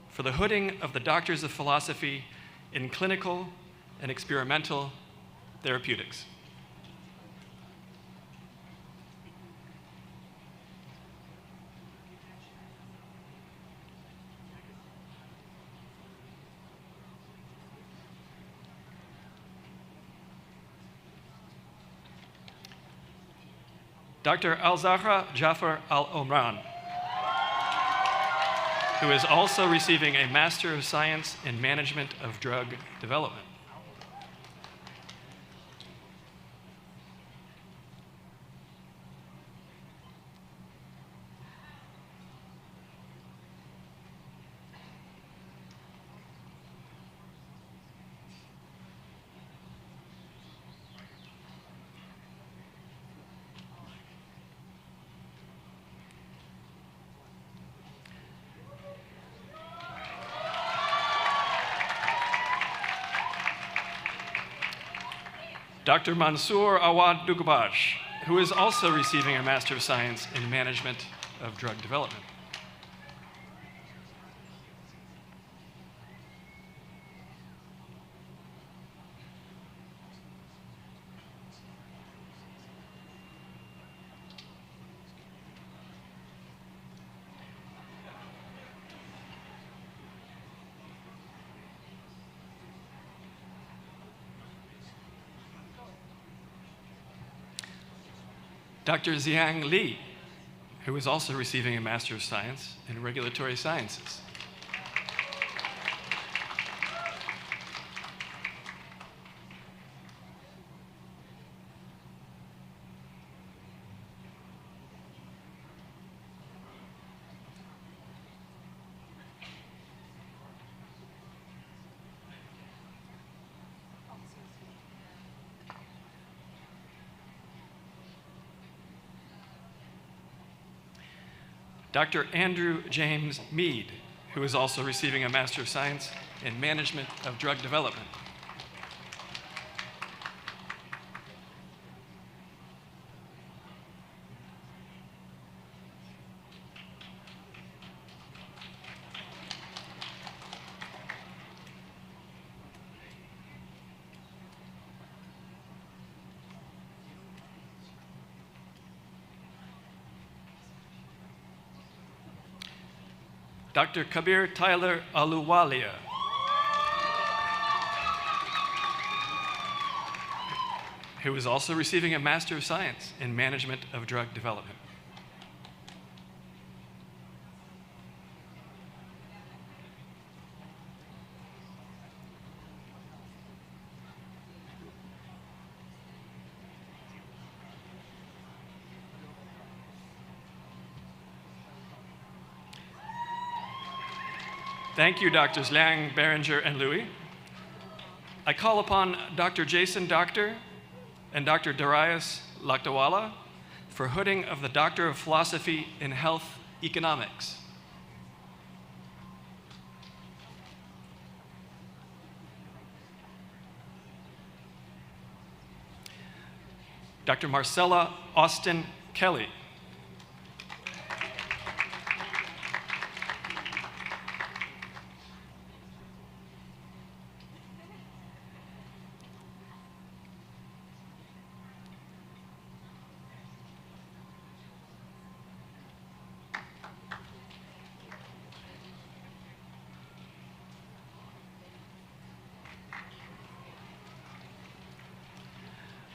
for the hooding of the Doctors of Philosophy in Clinical, and experimental therapeutics. Dr. Al-Zahra Jafar Al-Omran, who is also receiving a Master of Science in Management of Drug Development. Dr. Mansoor Awad Dugbash, who is also receiving a Master of Science in Management of Drug Development. Dr. Xiang Li, who is also receiving a Master of Science in Regulatory Sciences. Dr. Andrew James Mead, who is also receiving a Master of Science in Management of Drug Development. Dr. Kabir Tyler Aluwalia, who is also receiving a Master of Science in Management of Drug Development. Thank you, Drs. Liang, Berenger, and Louis. I call upon Dr. Jason Doctor and Dr. Darius Lakdawala for hooding of the Doctor of Philosophy in Health Economics. Dr. Marcella Austin Kelly.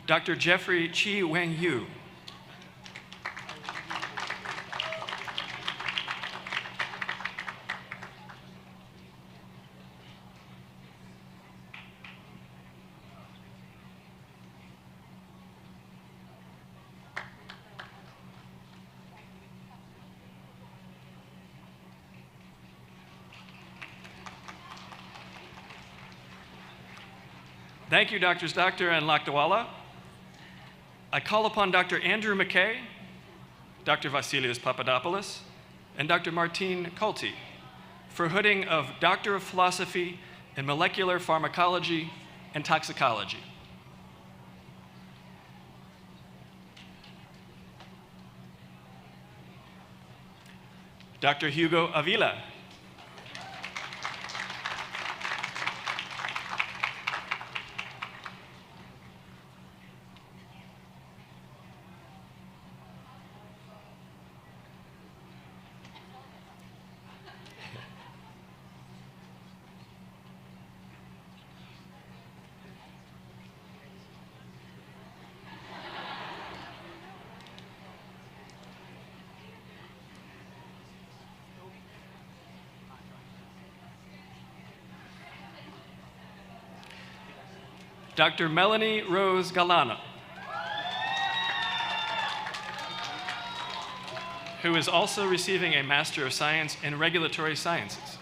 Dr. Jeffrey Chi Wang Yu. Thank you, Drs. Doctor and Lakdawala. I call upon Dr. Andrew McKay, Dr. Vasilios Papadopoulos, and Dr. Martine Kolti for hooding of Doctor of Philosophy in Molecular Pharmacology and Toxicology. Dr. Hugo Avila. Dr. Melanie Rose Galana, who is also receiving a Master of Science in Regulatory Sciences.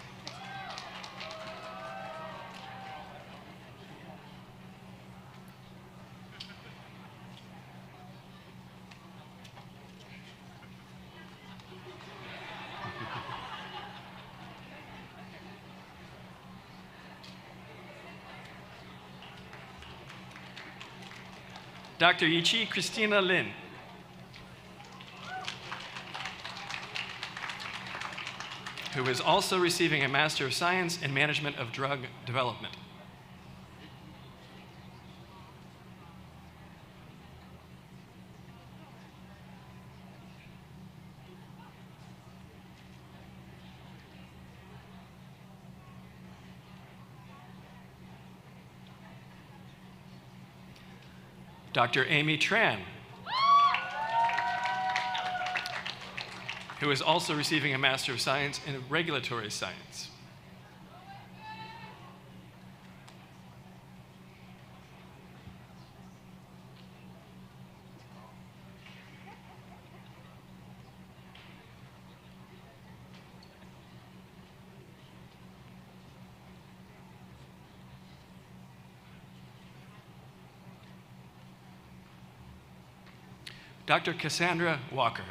Dr. Yichi Christina Lin, who is also receiving a Master of Science in Management of Drug Development. Dr. Amy Tran, who is also receiving a Master of Science in Regulatory Science. Dr. Cassandra Walker,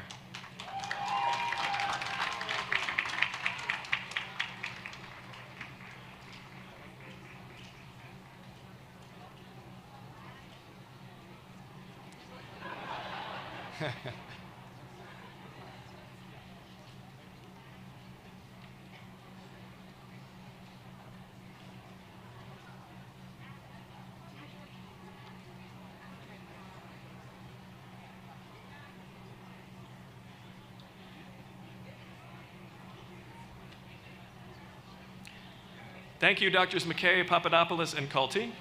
Thank you, Drs. McKay, Papadopoulos, and Culte.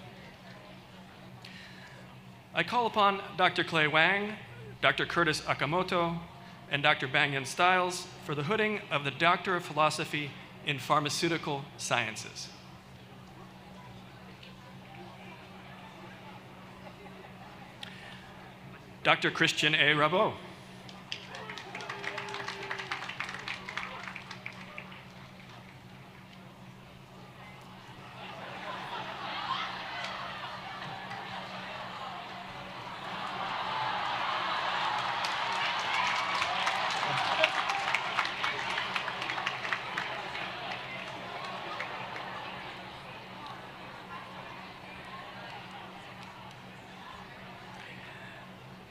I call upon Dr. Clay Wang, Dr. Curtis Akamoto, and Dr. Banyan Stiles for the hooding of the Doctor of Philosophy in Pharmaceutical Sciences. Dr. Christian A. Rabot.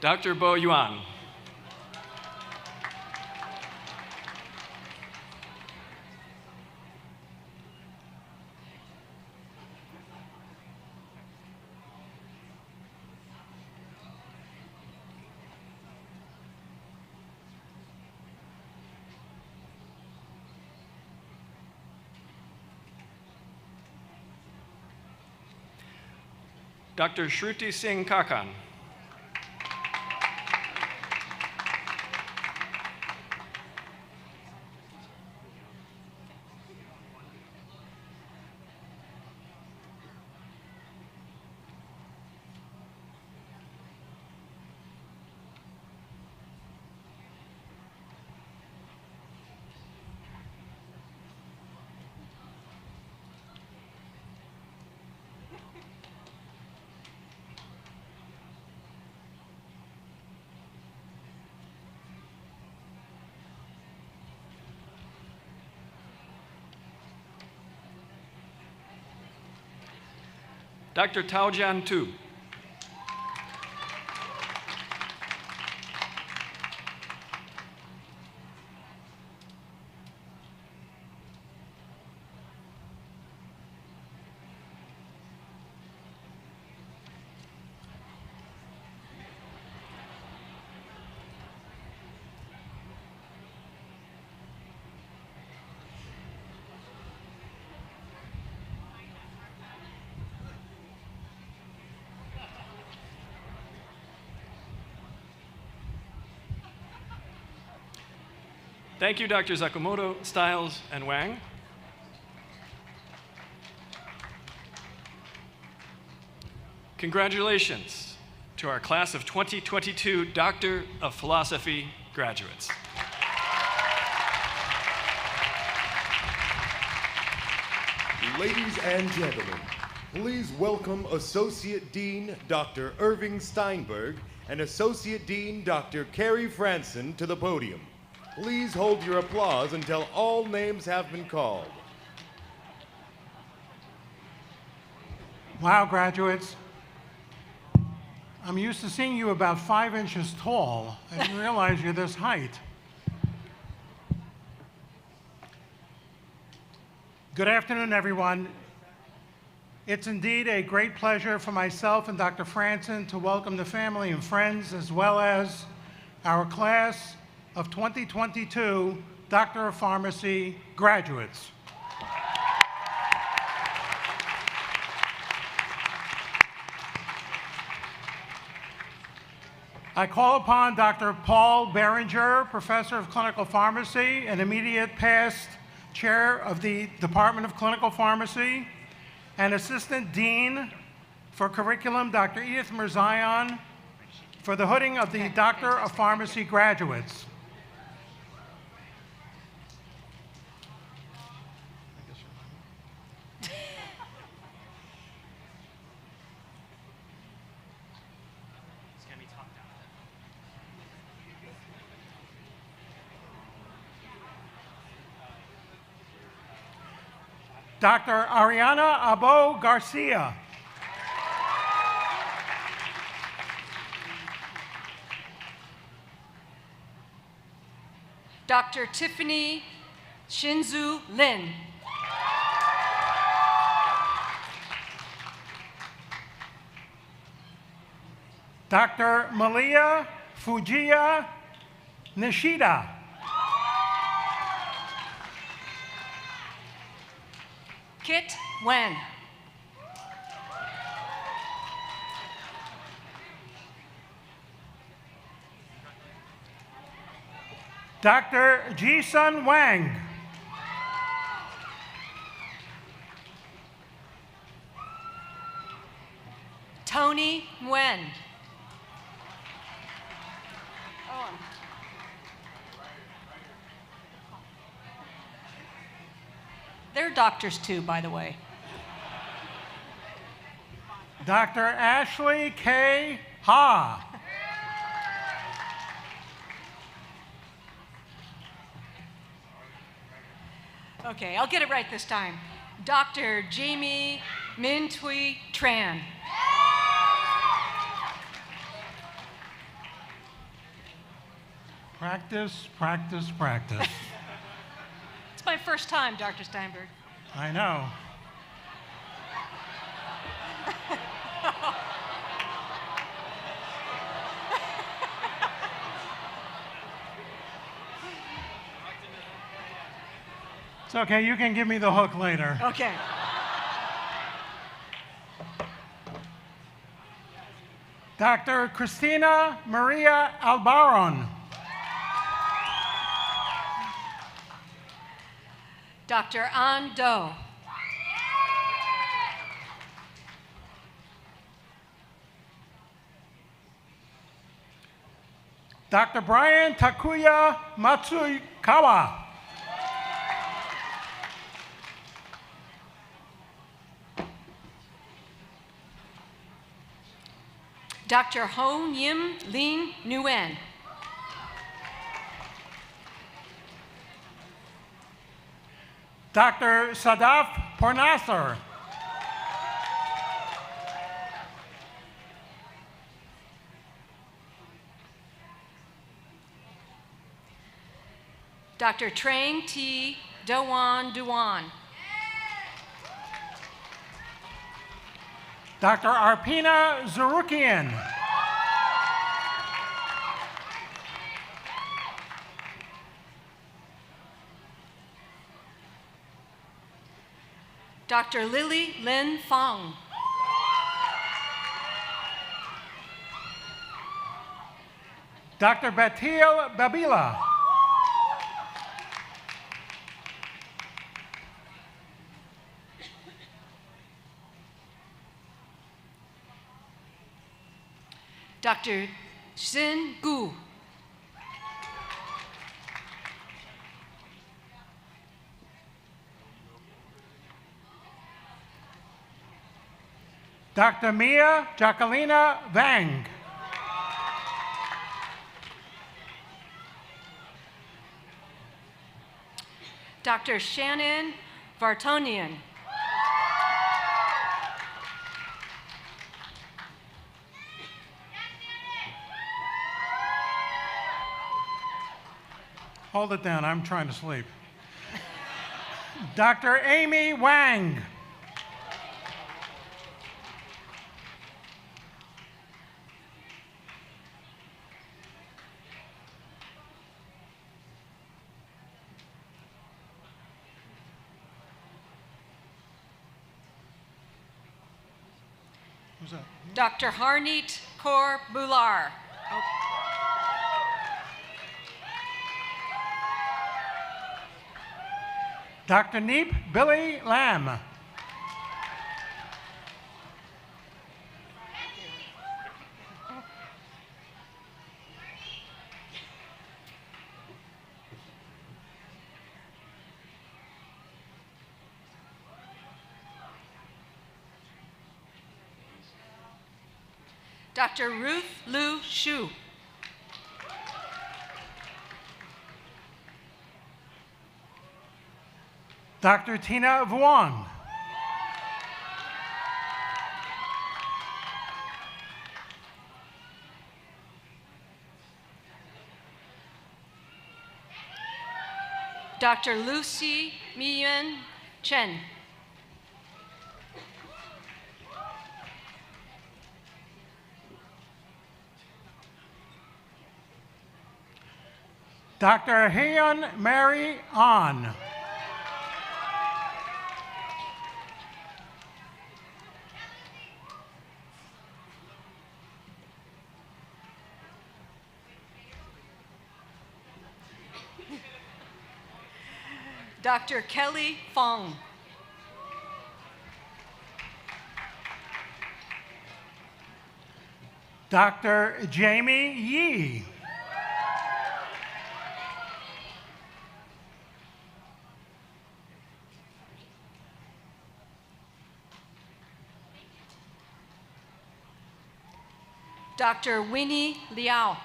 Dr. Bo Yuan. Dr. Shruti Singh Kakan. Dr. Taojian Tu. Thank you, Drs. Akamoto, Stiles, and Wang. Congratulations to our class of 2022 Doctor of Philosophy graduates. Ladies and gentlemen, please welcome Associate Dean Dr. Irving Steinberg and Associate Dean Dr. Carrie Franson to the podium. Please hold your applause until all names have been called. Wow, graduates. I'm used to seeing you about 5 inches tall. I didn't realize you're this height. Good afternoon, everyone. It's indeed a great pleasure for myself and Dr. Franson to welcome the family and friends, as well as our class of 2022 Doctor of Pharmacy graduates. I call upon Dr. Paul Behringer, Professor of Clinical Pharmacy and immediate past Chair of the Department of Clinical Pharmacy, and Assistant Dean for Curriculum, Dr. Edith Mirzayan, for the hooding of the Doctor of Pharmacy graduates. Dr. Ariana Abo Garcia. Dr. Tiffany Shinzu Lin. Dr. Malia Fujiya Nishida. Kit Wen. Dr. Ji-sun Wang. Tony Nguyen. They're doctors too, by the way. Dr. Ashley K. Ha. Okay, I'll get it right this time. Dr. Jamie Min Tui Tran. Practice, practice, practice. It's my first time, Dr. Steinberg. I know. It's okay, you can give me the hook later. Okay. Dr. Christina Maria Albaron. Dr. An Do. Dr. Brian Takuya Matsukawa. Dr. Ho Yim Lin Nguyen. Dr. Sadaf Parnasar. Dr. Trang T. Dewan Duan. Dr. Arpina Zarukian. Dr. Lily Lin Fong. Dr. Batil Babila. Dr. Xin Gu. Dr. Mia Jacquelina Vang. Dr. Shannon Vartonian. Hold it down, I'm trying to sleep. Dr. Amy Wang. Who's that? Dr. Harneet Kaur Bular. Dr. Neep Billy Lamb. Dr. Ruth Lu Shu. Dr. Tina Vuong. Dr. Lucy Miyuan Chen. Dr. Hyun Mary An. Dr. Kelly Fong. Dr. Jamie Yee. Dr. Winnie Liao.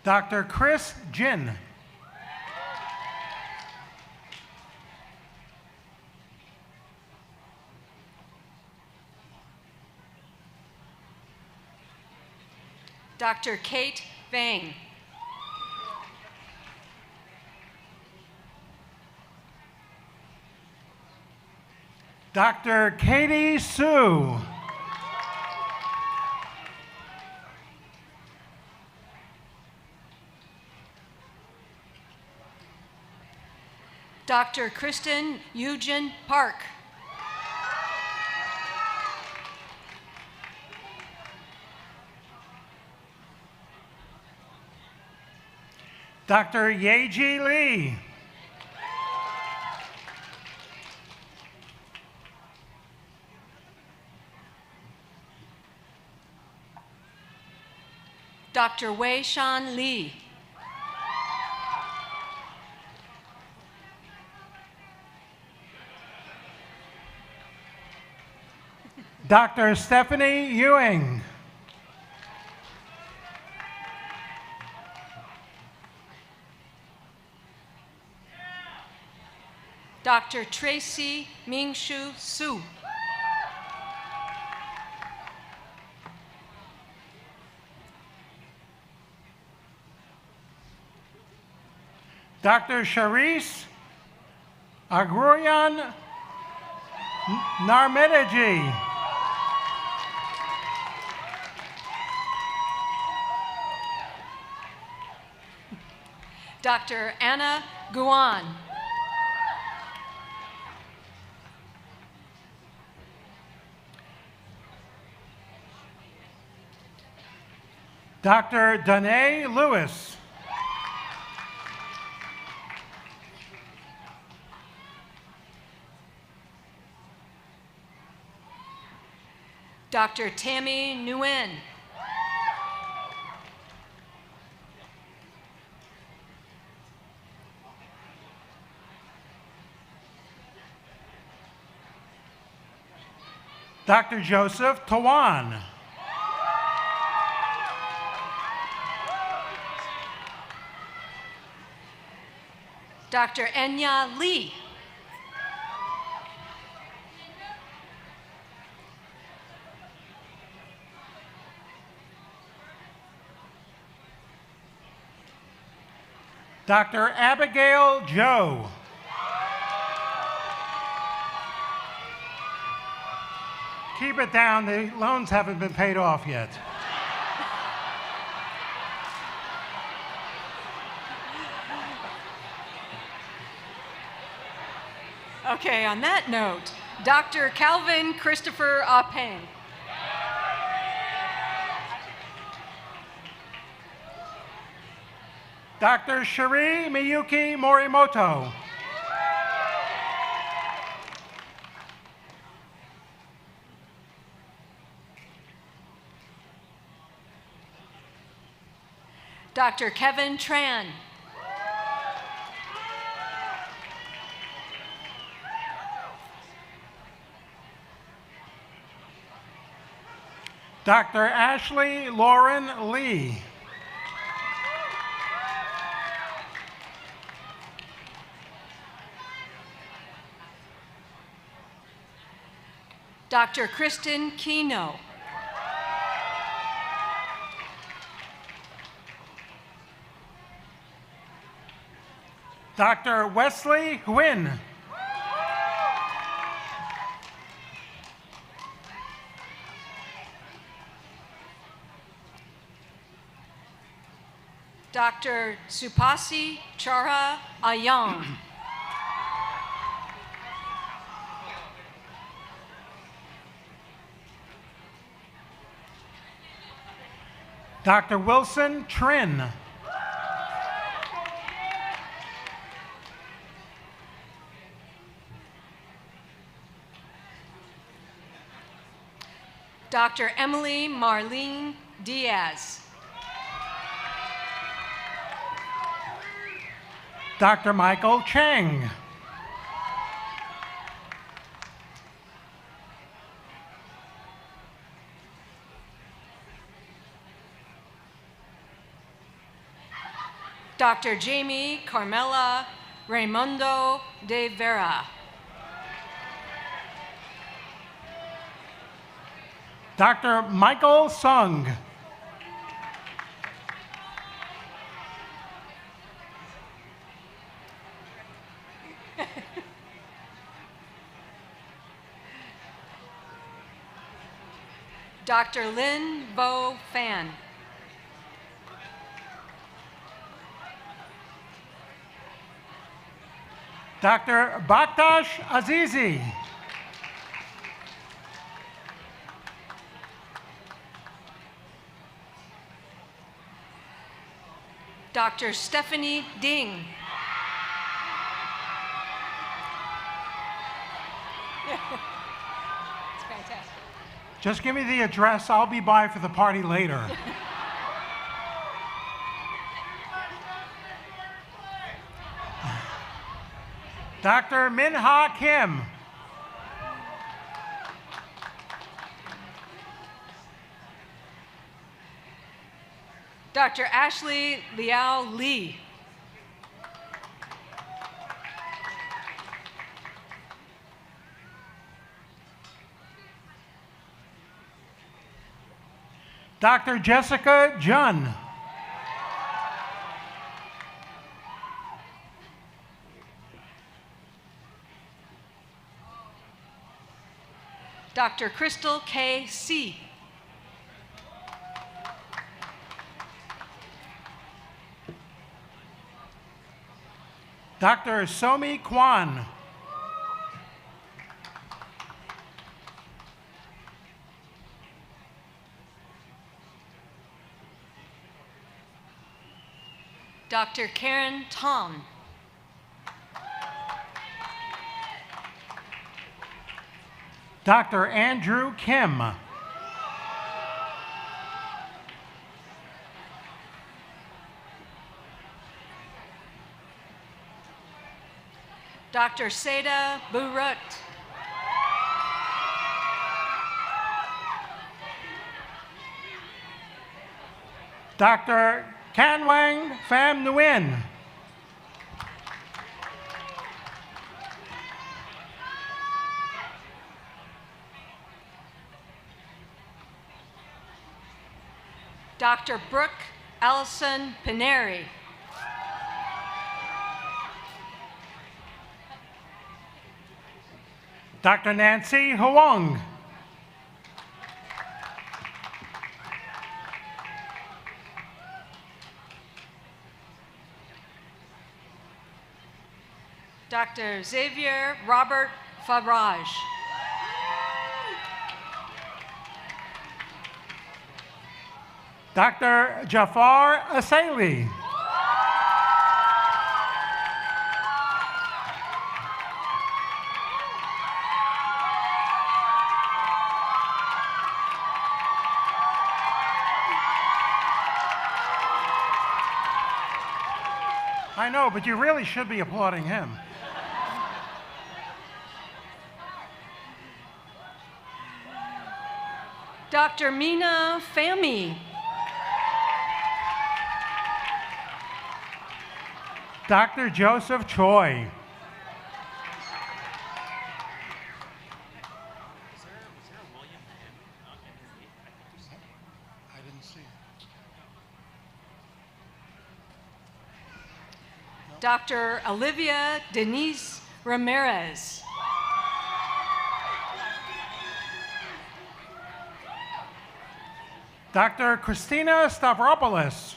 Dr. Chris Jin. Dr. Kate Vang. Dr. Katie Sue. Dr. Kristen Eugen Park. Dr. Yeji Lee. Dr. Wei Shan Lee. Dr. Stephanie Ewing. Dr. Tracy Mingshu Su. Dr. Sharice Agroyan Narmetaji. Dr. Anna Guan. Dr. Danae Lewis. Dr. Tammy Nguyen. Dr. Joseph Tawan. Dr. Enya Lee. Dr. Abigail Joe. Keep it down, the loans haven't been paid off yet. Okay, on that note, Dr. Calvin Christopher Apeng. Dr. Shiri Miyuki Morimoto. Dr. Kevin Tran. Dr. Ashley Lauren Lee. Dr. Kristen Keno. Dr. Wesley Nguyen. Dr. Supasi Chara Ayang. Dr. Wilson Trin. Dr. Emily Marlene Diaz. Dr. Michael Chang. Dr. Jamie Carmela Raimundo de Vera. Dr. Michael Sung. Dr. Lin Vo Fan. Dr. Baktash Azizi. Dr. Stephanie Ding. It's fantastic. Just give me the address. I'll be by for the party later. Dr. Min-ha Kim. Dr. Ashley Liao Lee. Dr. Jessica Jun. Dr. Crystal K. C. Dr. Somi Kwan. Dr. Karen Tom. Dr. Andrew Kim. Dr. Seda Burut. Dr. Kanwang Pham Nguyen. Dr. Brooke Allison Pineri. Dr. Nancy Huang. Dr. Xavier Robert Farage. Dr. Jafar Asaili. I know, but you really should be applauding him. Dr. Mina Fahmy. Dr. Joseph Choi. Dr. Olivia Denise Ramirez. Dr. Christina Stavropoulos.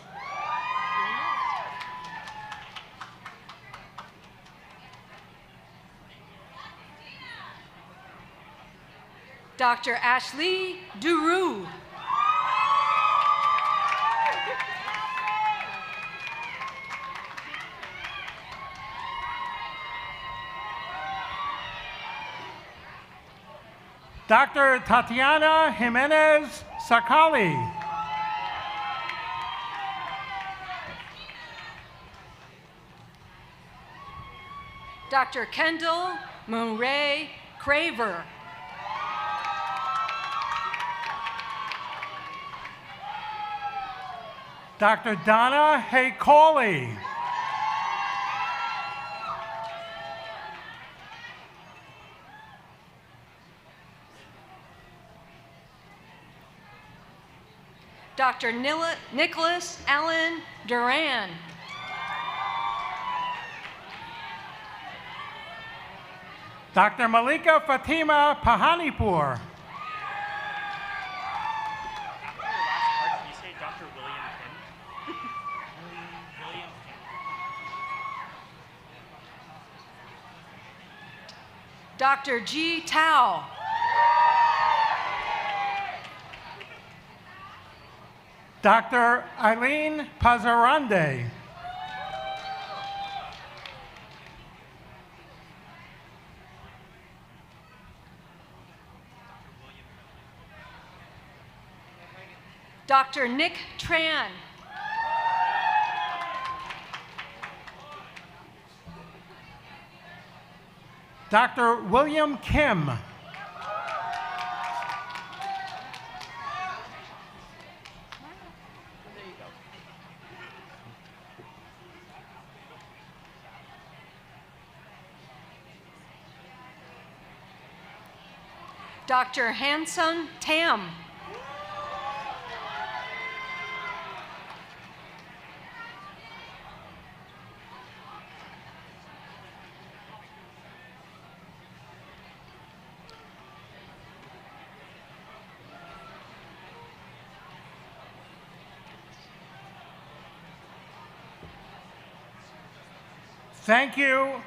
Dr. Ashley Duru. Dr. Tatiana Jimenez Sakali. Dr. Kendall Murray Craver. Dr. Donna Haycawley. Dr. Nicholas Allen Duran. Dr. Malika Fatima Pahanipur. Dr. G. Tao. Dr. Eileen Pazarande. Dr. Nick Tran. Dr. William Kim. Dr. Hanson Tam. Thank you,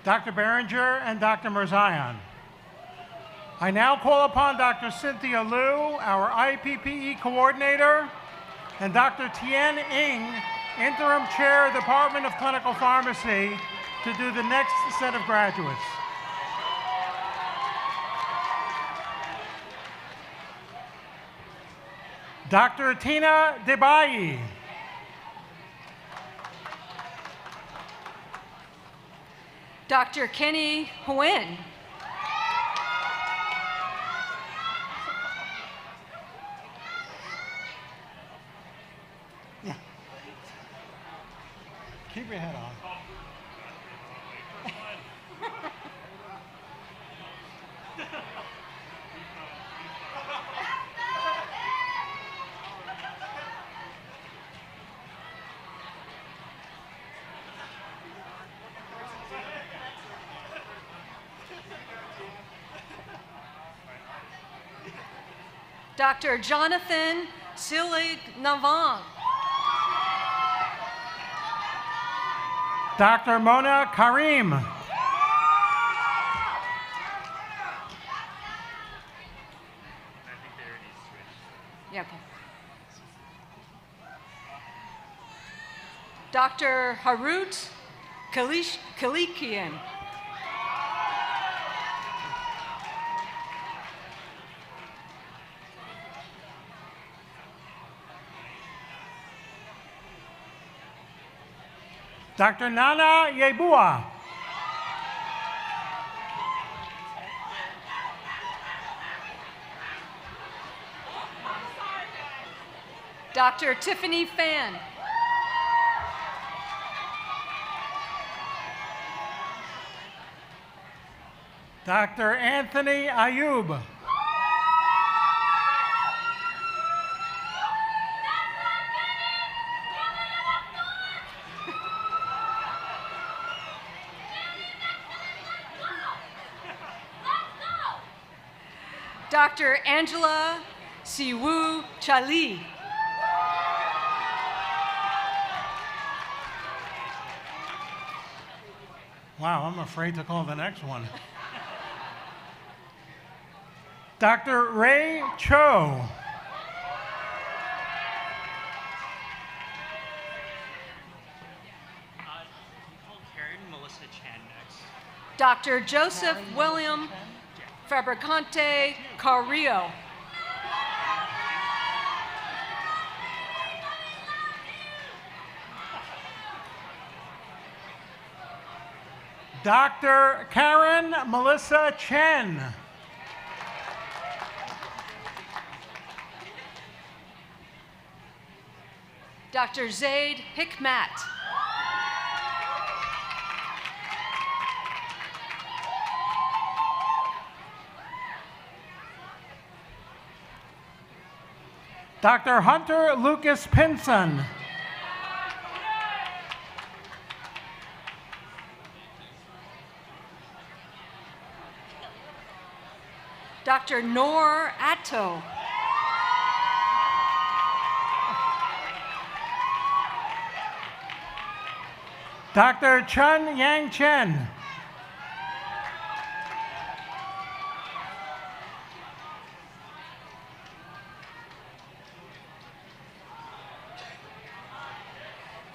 Dr. Berenger and Dr. Mirzayan. I now call upon Dr. Cynthia Liu, our IPPE coordinator, and Dr. Tien Ng, interim chair of the Department of Clinical Pharmacy, to do the next set of graduates. Dr. Tina Debayi. Dr. Kenny Huen. Keep your head on. Dr. Jonathan Silig-Navang. Dr. Mona Karim. Yeah, okay. Dr. Harut Kalikian. Dr. Nana Yebua. Dr. Tiffany Fan. Dr. Anthony Ayub. Dr. Angela Siwu Chali. Wow, I'm afraid to call the next one. Dr. Ray Cho. Dr. Joseph William Fabricante Carrillo. Dr. Karen Melissa Chen. Dr. Zaid Hikmat. Dr. Hunter Lucas Pinson. Dr. Noor Atto. Dr. Chun Yang Chen.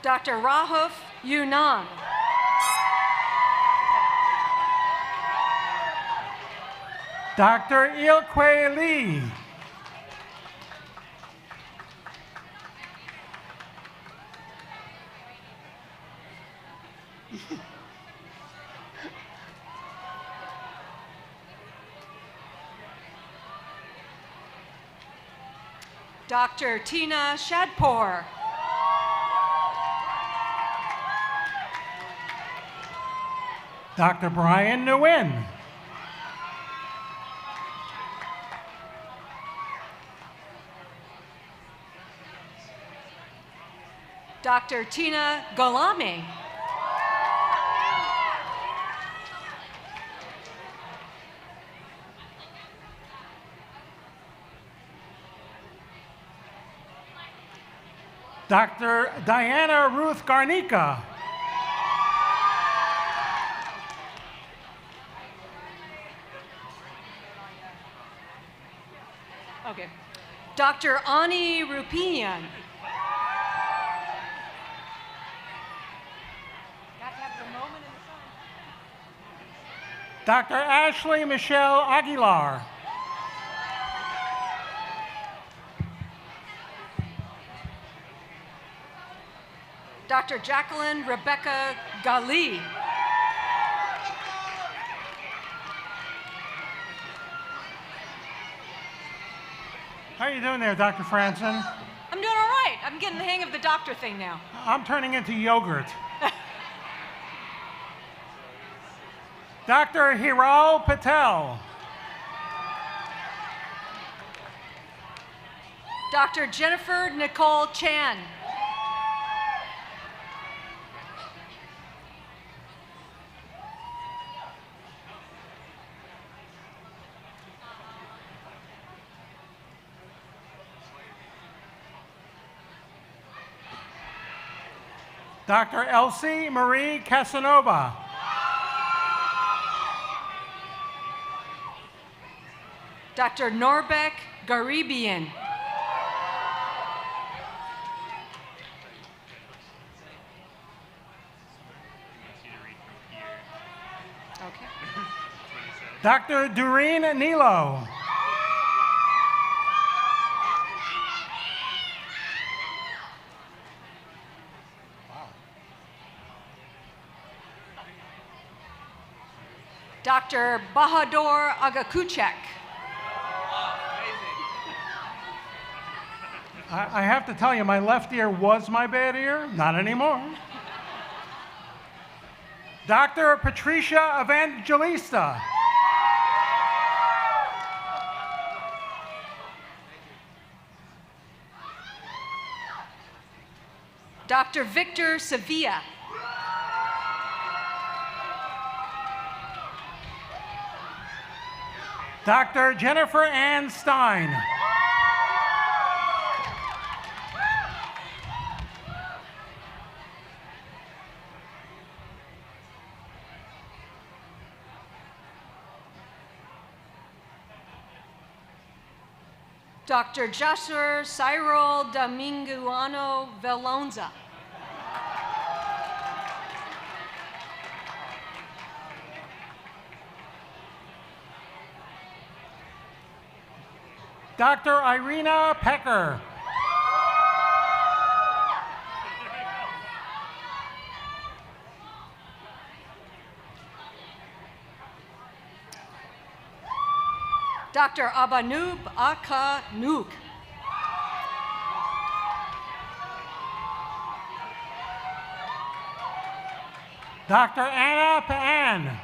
Dr. Rahuf Yunnan. Dr. Ilkwe Lee. Dr. Tina Shadpour. Dr. Brian Nguyen. Dr. Tina Golami. Dr. Diana Ruth Garnica. Okay. Dr. Ani Rupian. Dr. Ashley Michelle Aguilar. Dr. Jacqueline Rebecca Gali. you doing there, Dr. Franson? I'm doing all right. I'm getting the hang of the doctor thing now. I'm turning into yogurt. Dr. Hiral Patel. Dr. Jennifer Nicole Chan. Dr. Elsie Marie Casanova. Dr. Norbek Garibian. Okay. Dr. Doreen Nilo. Dr. Bahadur Agakuchek. I have to tell you, my left ear was my bad ear, not anymore. Dr. Patricia Evangelista. Dr. Victor Sevilla. Dr. Jennifer Ann Stein. Dr. Jasur Cyril Dominguano Velonza. Dr. Irina Pecker. Dr. Abanub Akanuk. Dr. Anna Pan.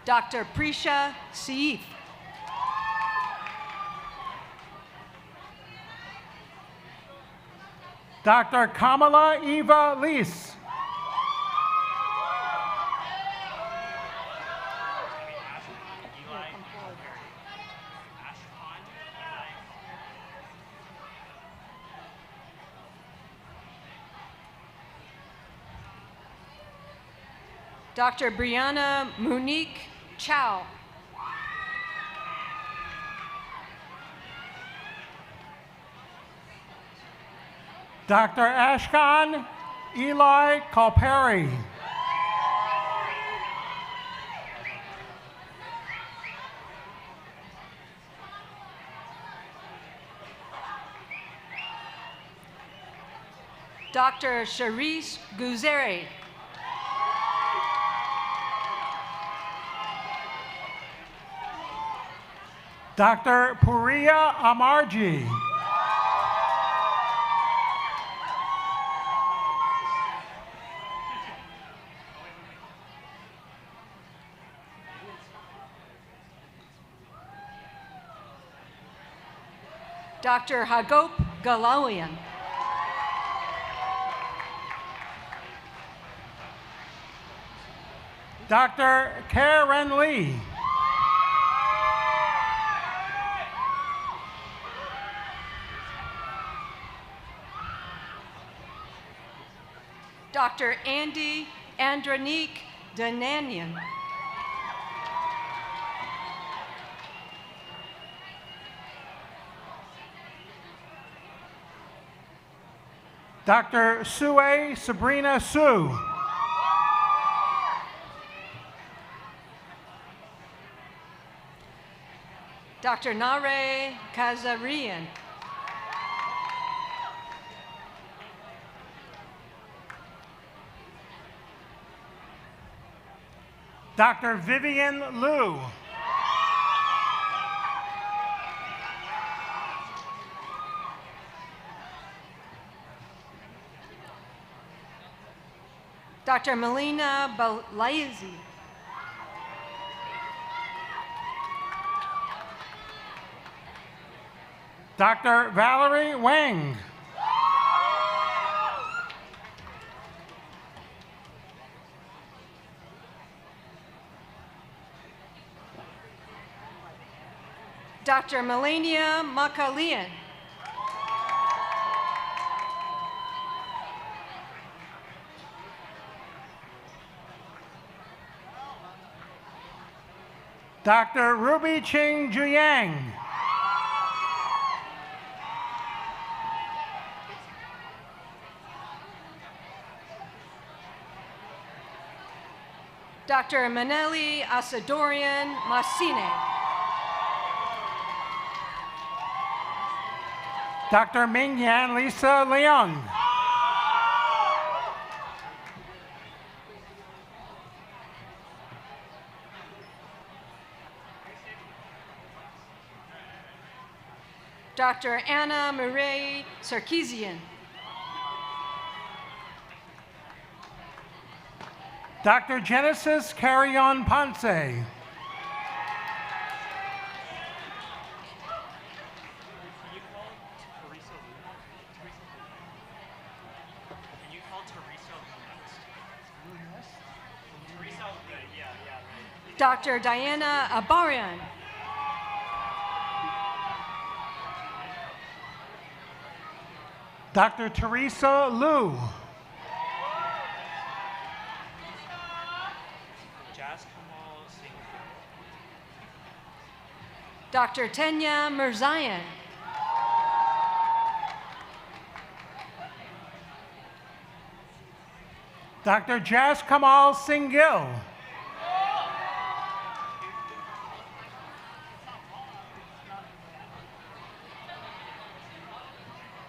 Dr. Prisha Seif. Dr. Kamala Eva Lees. Dr. Brianna Monique Chow. Dr. Ashkan Eli Kalperi. Dr. Sharice Guzeri. Dr. Puriya Amarji. Dr. Hagop Galawian. Dr. Karen Lee. Dr. Andy Andranik Dananian. Dr. Sue Sabrina Sue. Dr. Nare Kazarian. Dr. Vivian Liu. Dr. Melina Balaizi. Dr. Valerie Wang. Dr. Melania Makalian. Dr. Ruby Ching Juyang. Dr. Maneli Asadorian Masine. Dr. Mingyan Lisa Leung. Dr. Anna Marie Sarkeesian. Dr. Genesis Carrion Ponce. Dr. Diana Abarian. Dr. Teresa Liu. Dr. Tenya Mirzayan. Dr. Jas Kamal Singhil.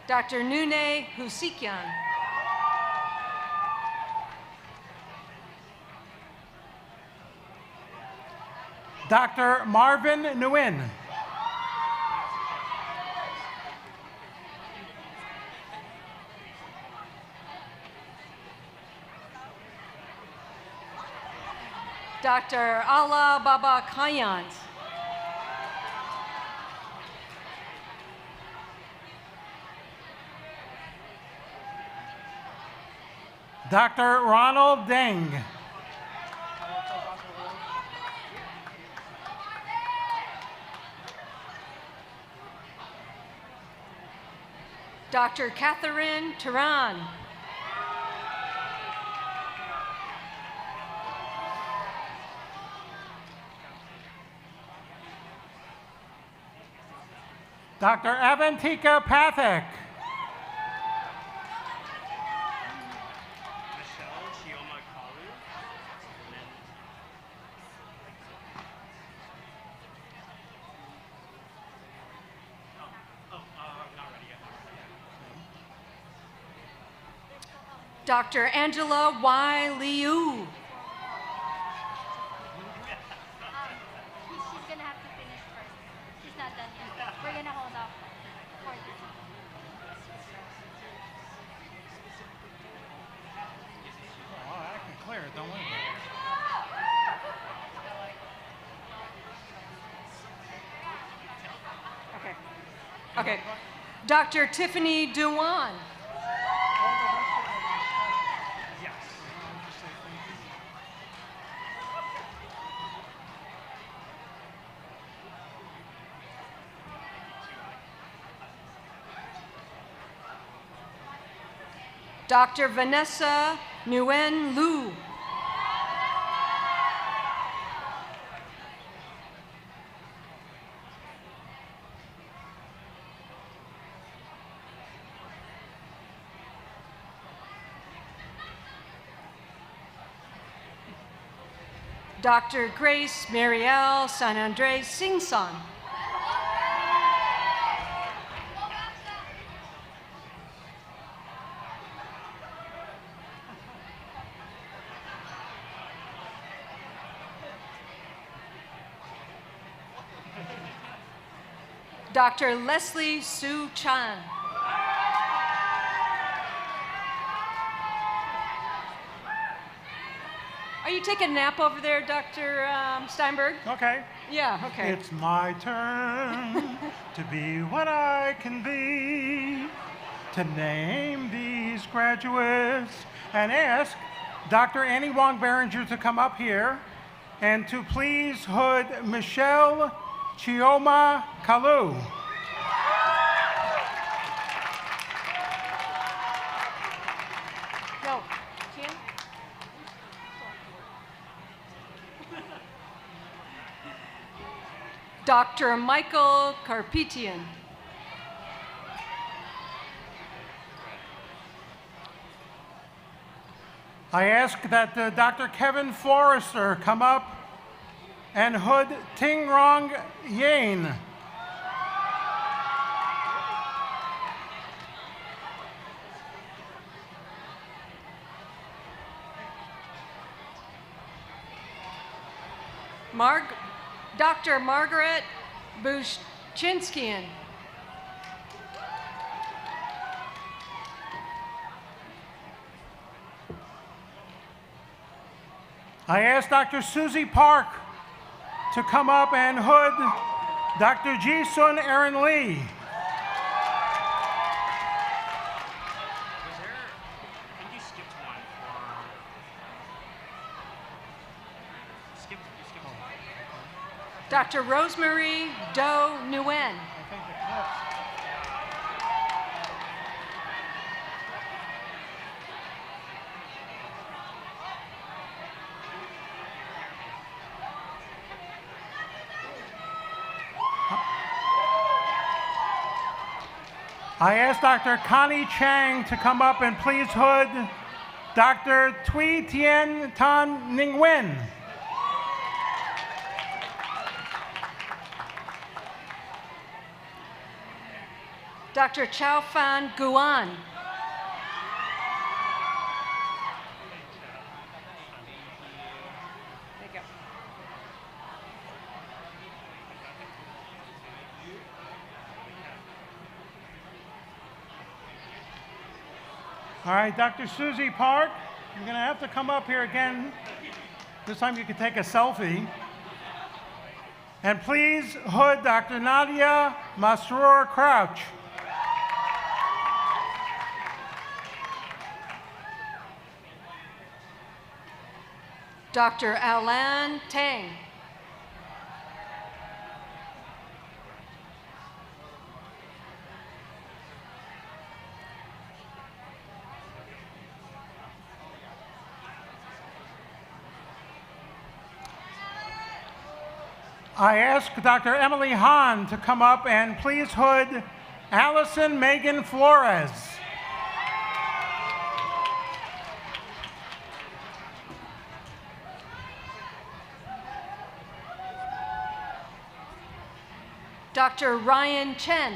Dr. Nune Husikyan. Dr. Marvin Nguyen. Dr. Ala Baba Kayans. Dr. Ronald Deng. Dr. Catherine Turan. Dr. Avantika Pathak. Dr. Angela Y. Liu. She's gonna have to finish first. She's not done yet. We're gonna hold off for this. Oh, I can clear it, don't worry. Okay. Okay. Dr. Tiffany Dewan. Dr. Vanessa Nguyen Lu. Dr. Grace Marielle San Andres Singson. Dr. Leslie Sue Chan. Are you taking a nap over there, Dr. Steinberg? Okay. Yeah, okay. It's my turn to be what I can be, to name these graduates and ask Dr. Annie Wong Berenger to come up here and to please hood Michelle Chioma Kalu. No, Jen? Dr. Michael Karpetian. I ask that Dr. Kevin Forrester come up and hood Ting Rong Yin. Dr. Margaret Bushchinskian. I ask Dr. Susie Park to come up and hood Dr. Ji-sun Aaron Lee. Dr. Rosemary Doe Nguyen. I ask Dr. Connie Chang to come up and please hood Dr. Thuy Tien Tan Ning Nguyen. Dr. Chao Fan Guan. There you go. All right, Dr. Susie Park, you're going to have to come up here again. This time you can take a selfie. And please hood Dr. Nadia Masroor Crouch. Dr. Alan Tang. I ask Dr. Emily Hahn to come up and please hood Allison Megan Flores. Dr. Ryan Chen.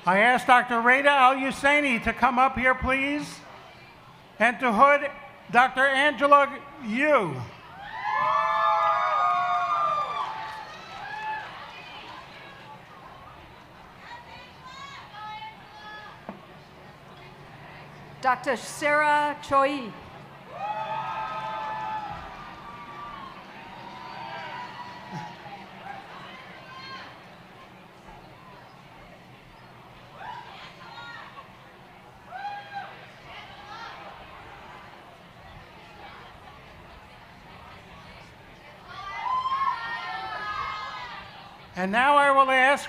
I ask Dr. Rada Al-Husseini to come up here, please, and to hood Dr. Angela Yu. Dr. Sarah Choi. And now I will ask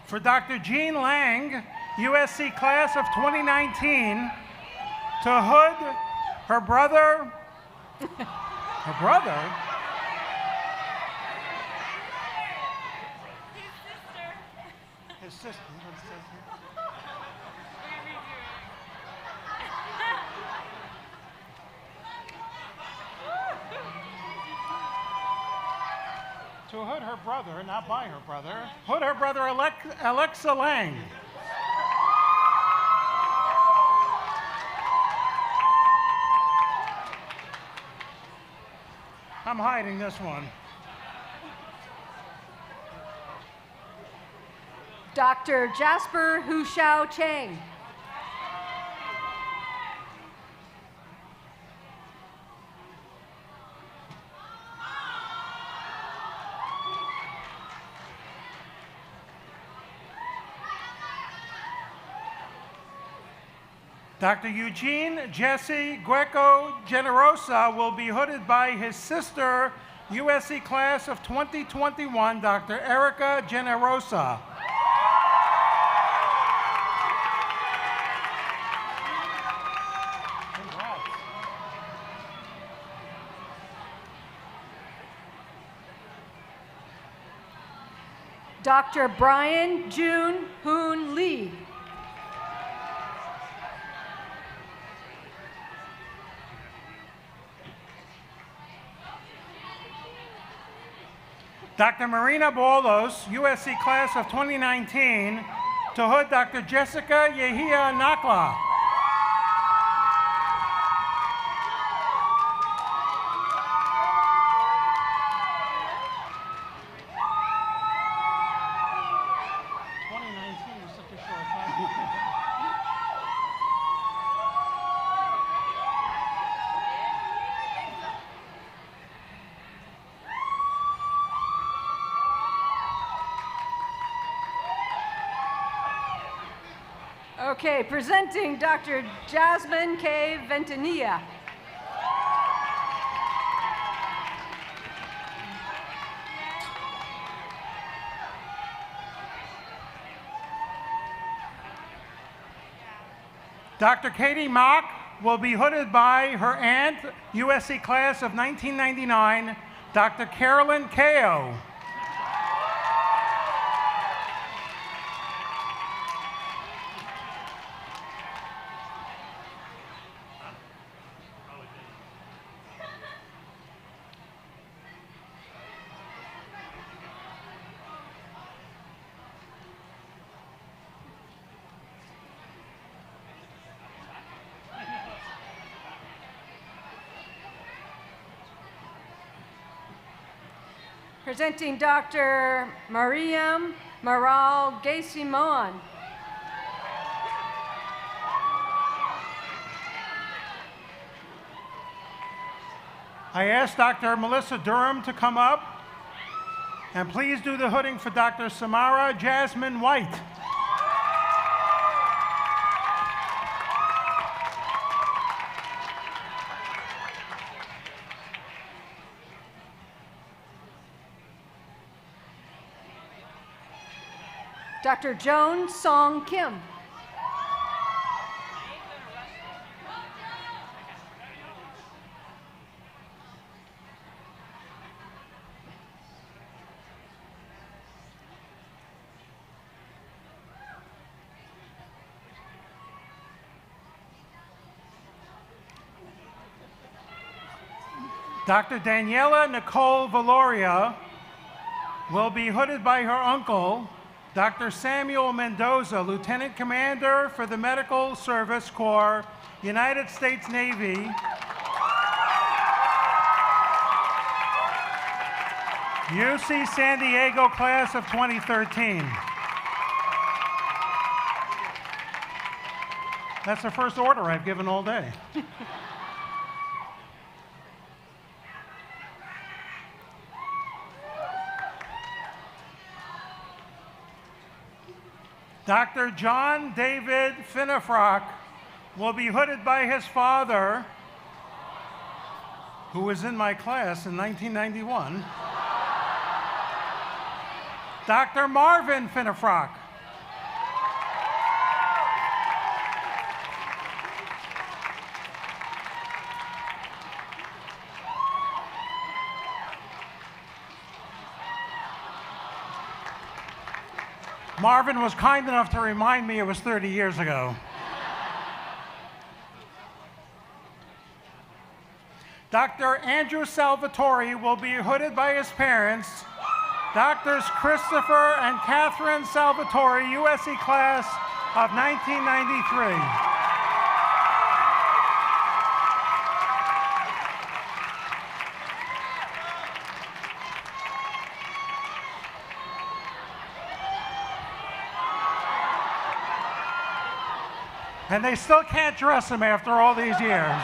for Dr. Jean Lang, USC class of 2019, to hood her brother, his sister. To hood her brother, not by her brother, hood her brother Alexa Lang. I'm hiding this one. Dr. Jasper Hu Xiao Chang. Dr. Eugene Jesse Gueco Generosa will be hooded by his sister, USC class of 2021, Dr. Erica Generosa. Congrats. Dr. Brian June Hoon Lee. Dr. Marina Bolos, USC class of 2019, to hood Dr. Jessica Yehia Nakla. Okay, presenting Dr. Jasmine K. Ventanilla. Dr. Katie Mock will be hooded by her aunt, USC class of 1999, Dr. Carolyn Kao. Presenting Dr. Mariam Maral Gay-Simon. I asked Dr. Melissa Durham to come up, and please do the hooding for Dr. Samara Jasmine White. Dr. Joan Song Kim. Dr. Daniela Nicole Valoria will be hooded by her uncle, Dr. Samuel Mendoza, Lieutenant Commander for the Medical Service Corps, United States Navy. UC San Diego class of 2013. That's the first order I've given all day. Dr. John David Finnefrock will be hooded by his father, who was in my class in 1991, Dr. Marvin Finnefrock. Marvin was kind enough to remind me it was 30 years ago. Dr. Andrew Salvatore will be hooded by his parents, Doctors Christopher and Catherine Salvatore, USC class of 1993. And they still can't dress him after all these years.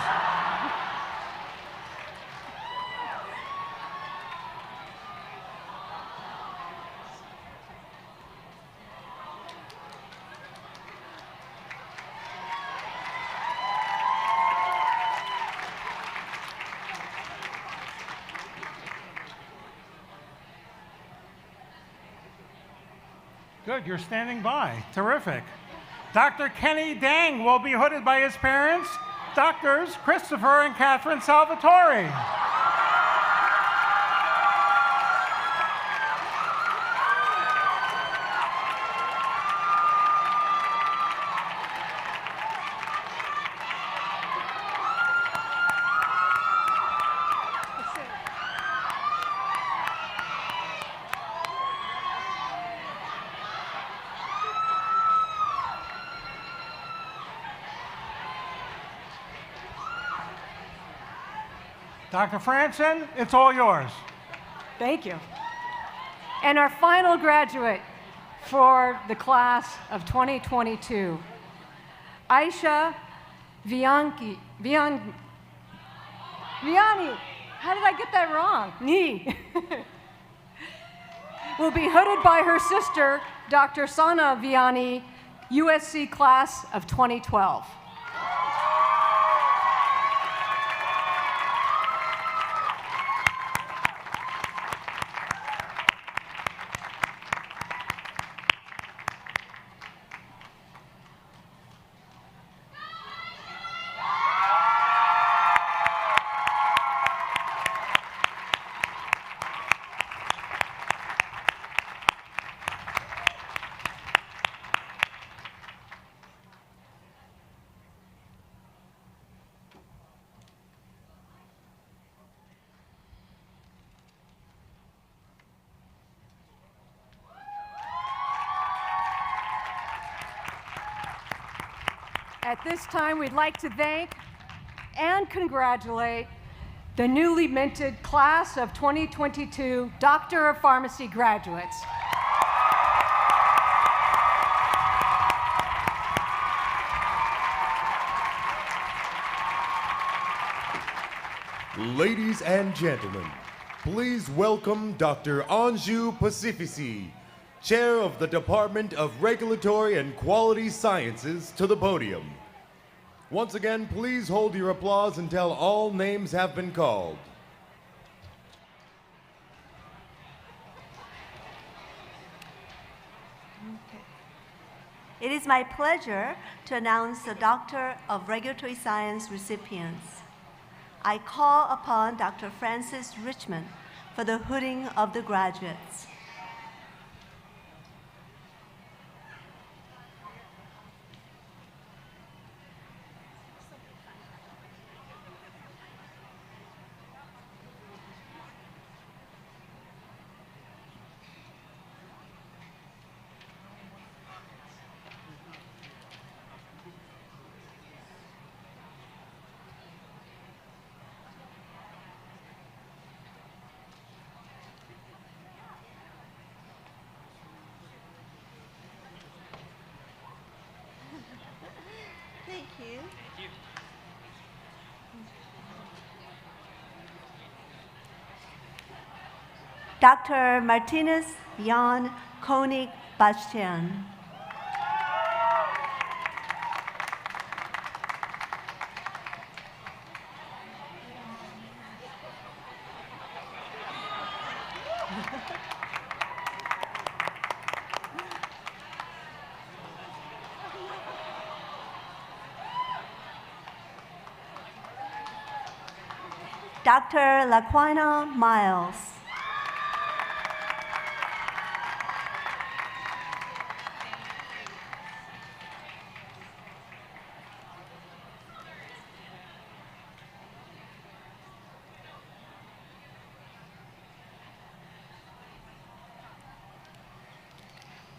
Good, you're standing by. Terrific. Dr. Kenny Dang will be hooded by his parents, Doctors Christopher and Catherine Salvatore. Dr. Franson, it's all yours. Thank you. And our final graduate for the class of 2022, Aisha Viani. How did I get that wrong? Ni. Will be hooded by her sister, Dr. Sana Viani, USC class of 2012. At this time, we'd like to thank and congratulate the newly minted class of 2022 Doctor of Pharmacy graduates. Ladies and gentlemen, please welcome Dr. Anju Pacifici, Chair of the Department of Regulatory and Quality Sciences, to the podium. Once again, please hold your applause until all names have been called. It is my pleasure to announce the Doctor of Regulatory Science recipients. I call upon Dr. Francis Richmond for the hooding of the graduates. Thank you. Dr. Martinez Jan Koenig Bastian. Dr. Laquina Miles.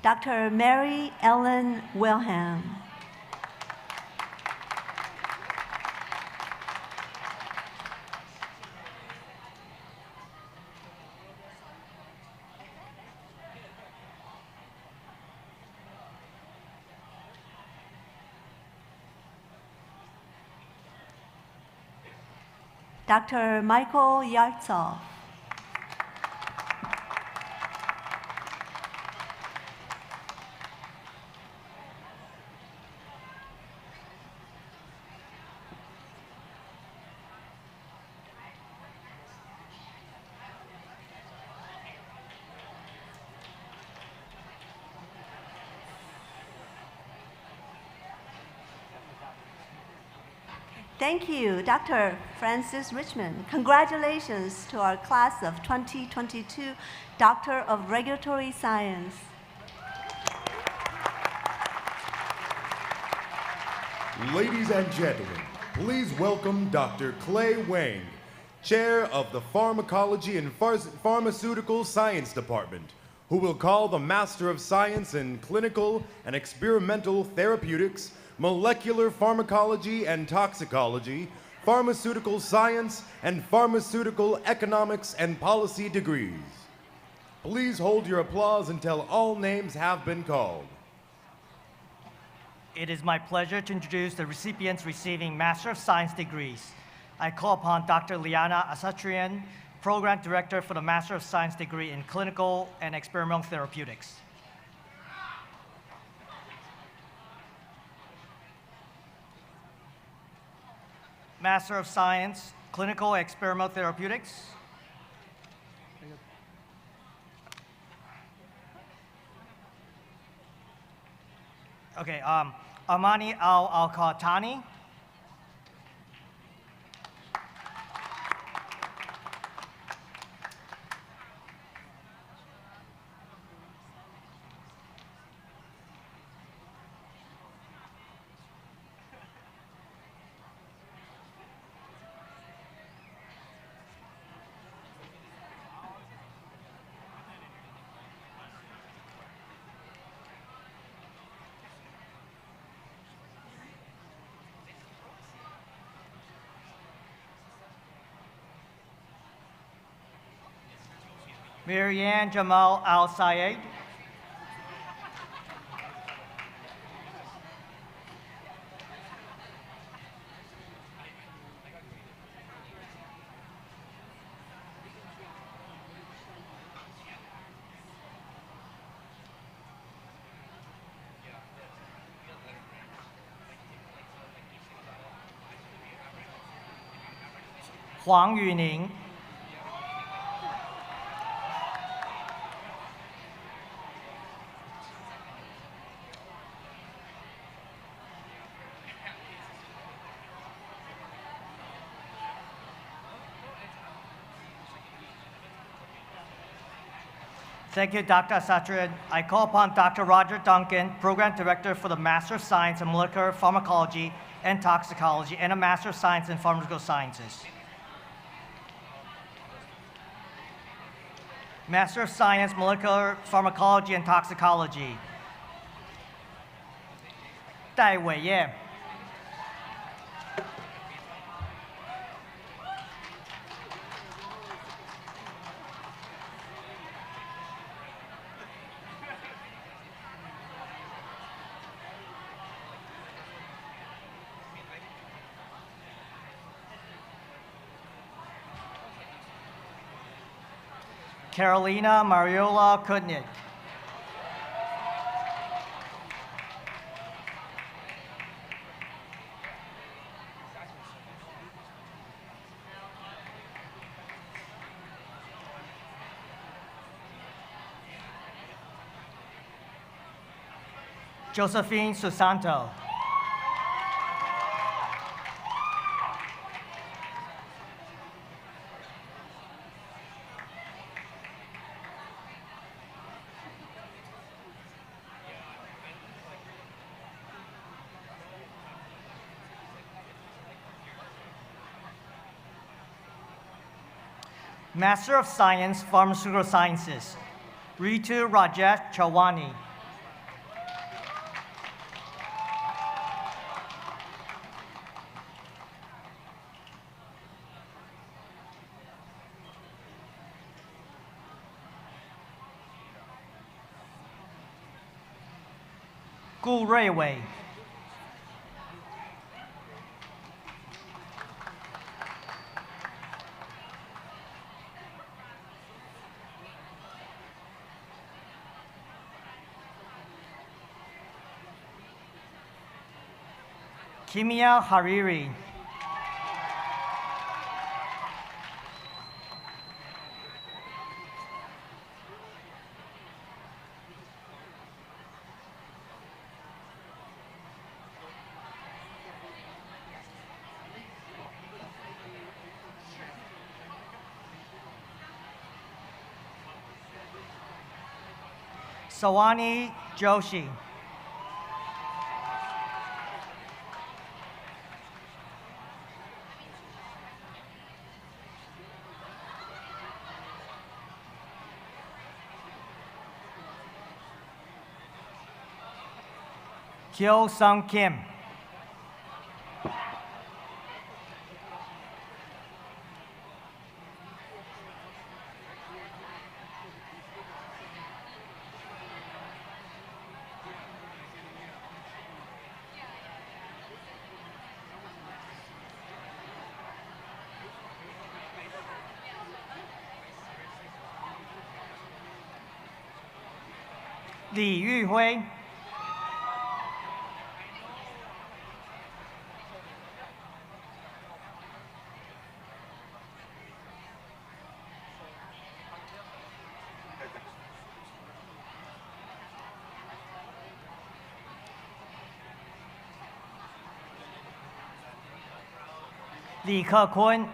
Dr. Mary Ellen Wilhelm. Dr. Michael Yartsov. Thank you, Dr. Francis Richmond. Congratulations to our class of 2022 Doctor of Regulatory Science. Ladies and gentlemen, please welcome Dr. Clay Wang, Chair of the Pharmacology and Pharmaceutical Science Department, who will call the Master of Science in Clinical and Experimental Therapeutics, Molecular Pharmacology and Toxicology, Pharmaceutical Science, and Pharmaceutical Economics and Policy degrees. Please hold your applause until all names have been called. It is my pleasure to introduce the recipients receiving Master of Science degrees. I call upon Dr. Liana Asatrian, Program Director for the Master of Science degree in Clinical and Experimental Therapeutics. Master of Science, Clinical Experimental Therapeutics. Okay, Amani Al-Khatani. Marianne Jamal Al-Sayed. Huang Yuning. Thank you, Dr. Asatrian. I call upon Dr. Roger Duncan, Program Director for the Master of Science in Molecular Pharmacology and Toxicology and a Master of Science in Pharmaceutical Sciences. Master of Science, Molecular Pharmacology and Toxicology. Dai Weiye. Carolina Mariola Kudnik. Josephine Susanto. Master of Science, Pharmaceutical Sciences, Ritu Rajesh Chawani. School Railway. Kimia Hariri. Sawani Joshi. Kyo Sung Kim. Li Yuhui. Li Ke-kun.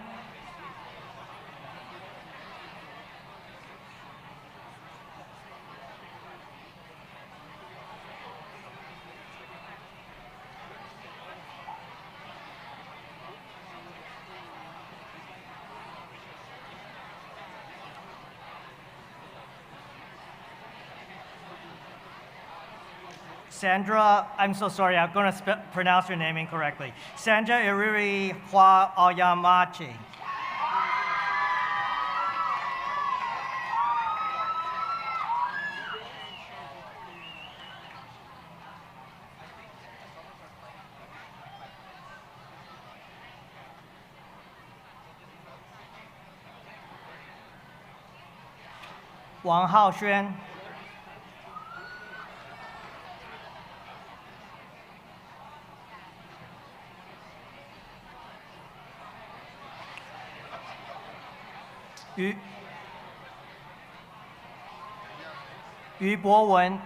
Sandra, I'm so sorry, I'm going to pronounce your name incorrectly. Sandra Iriri Hua Oyamachi. Wang Haoxuan. Yu Bowen.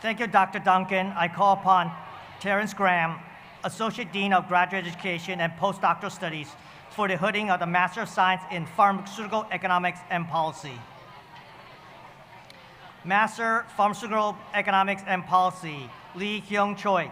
Thank you, Dr. Duncan. I call upon Terrence Graham, Associate Dean of Graduate Education and Postdoctoral Studies, for the hooding of the Master of Science in Pharmaceutical Economics and Policy. Master, Pharmaceutical Economics and Policy, Lee Hyung Choi.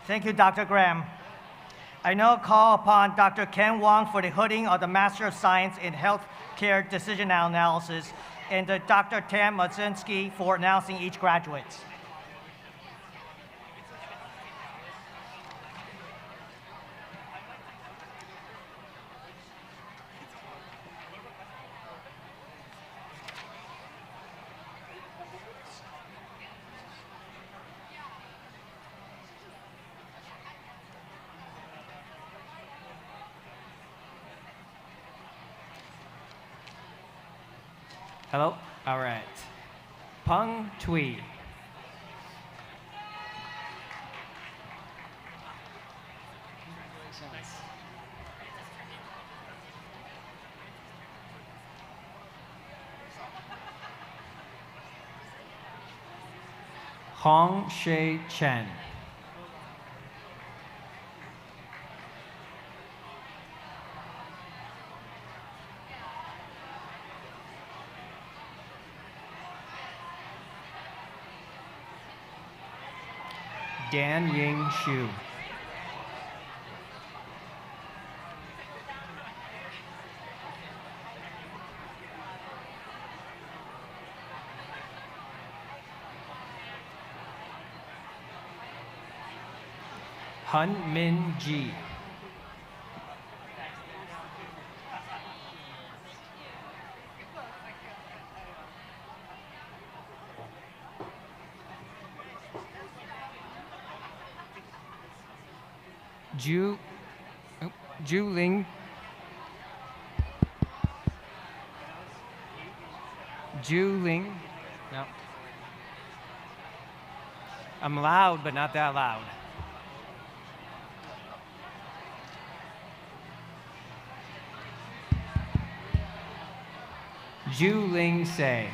Thank you, Dr. Graham. I now call upon Dr. Ken Wong for the hooding of the Master of Science in Healthcare Decision Analysis and Dr. Tam Mazinski for announcing each graduate. Hello? All right. Peng Tui. Hong Shay Chen. Dan Ying Shu. Hun Min Ji. Ju Ling. Ju Ling. No. I'm loud, but not that loud. Ju Ling Say.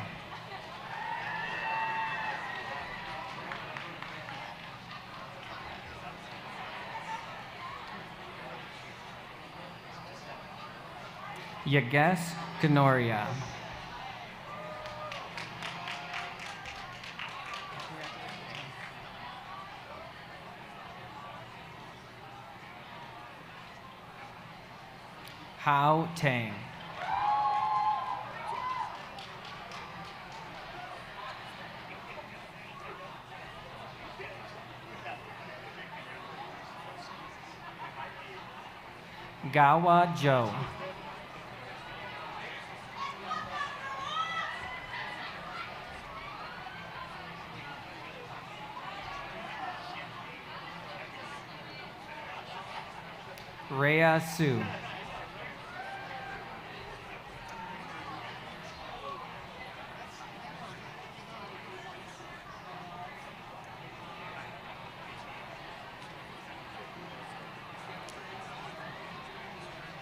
Yages Kanoria. Hao Tang. Gawa Zhou. Rhea Su.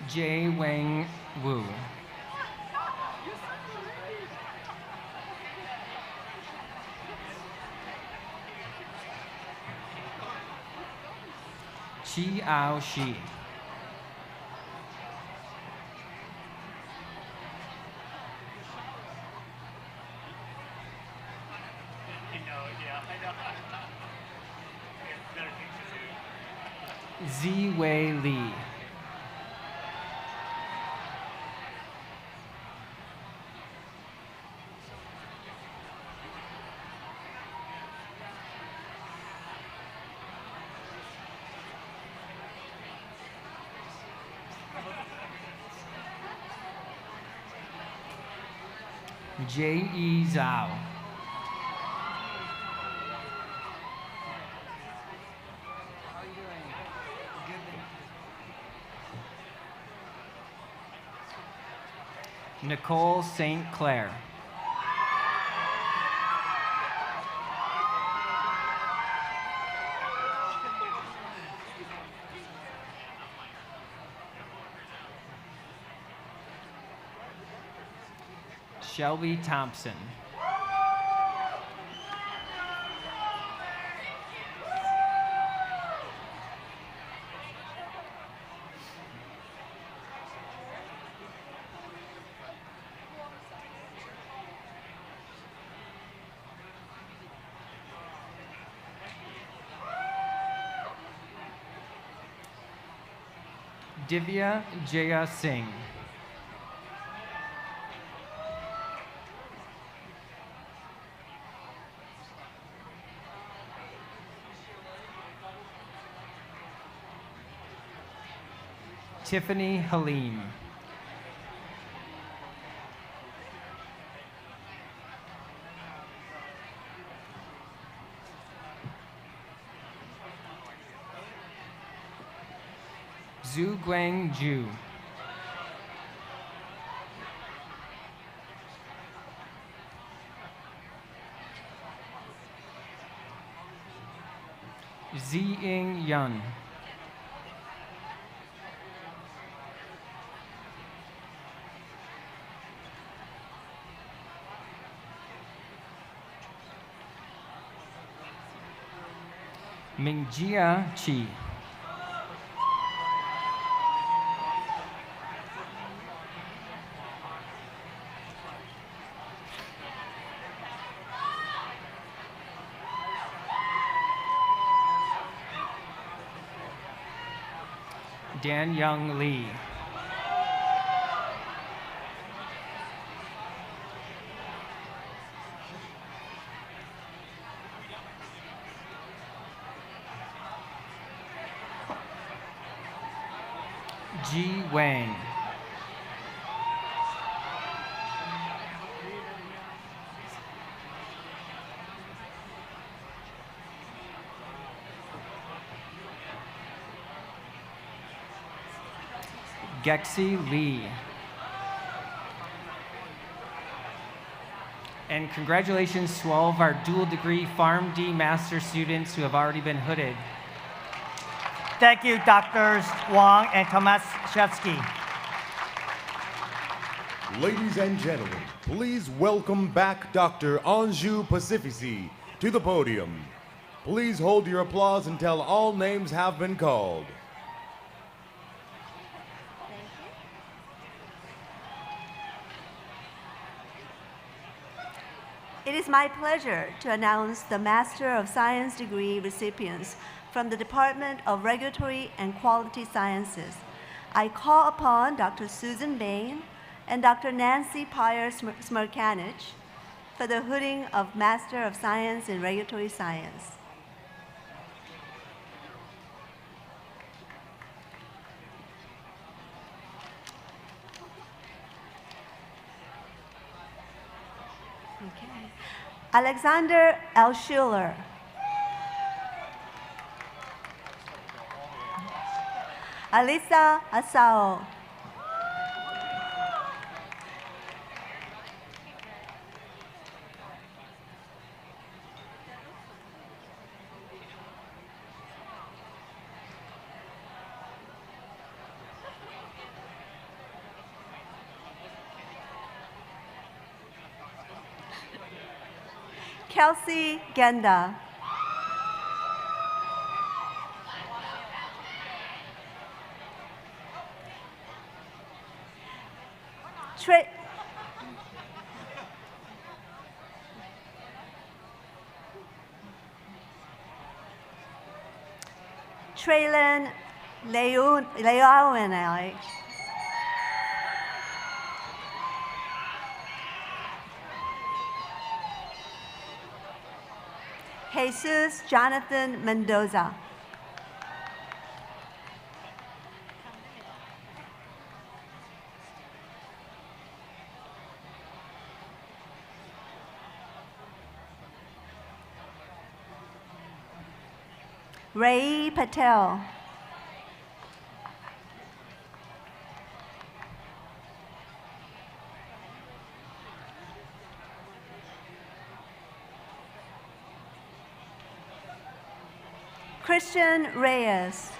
Jay Wang Wu. Qi Ao Shi. Ziwei Li. J.E. Zhao. Nicole St. Clair. Shelby Thompson. Divya Jaya Singh. Tiffany Halim. Zhu Guang Ju. Ziying Yun. Mingjia Chi. Dan Young Lee. Ji Wang. Gexi Lee. And congratulations to all of our dual degree PharmD master students who have already been hooded. Thank you, Drs. Wang and Tomaszewski. Ladies and gentlemen, please welcome back Dr. Anju Pacifici to the podium. Please hold your applause until all names have been called. It is my pleasure to announce the Master of Science degree recipients from the Department of Regulatory and Quality Sciences. I call upon Dr. Susan Bain and Dr. Nancy Pyer-Smerkanich for the hooding of Master of Science in Regulatory Science. Okay. Alexander L. Schiller. Alisa Asao. Kelsey Genda. Traylon Leowenai. Jesus Jonathan Mendoza. Ray Patel. Christian Reyes.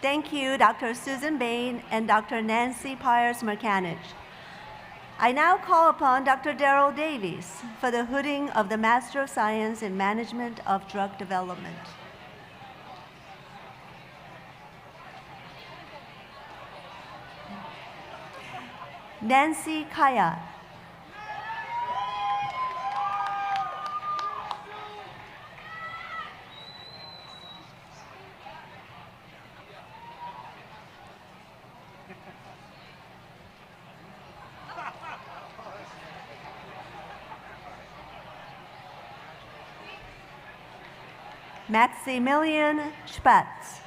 Thank you, Dr. Susan Bain and Dr. Nancy Pyer-Smerkanich. I now call upon Dr. Daryl Davies for the hooding of the Master of Science in Management of Drug Development. Nancy Kaya. Maximilian Spatz.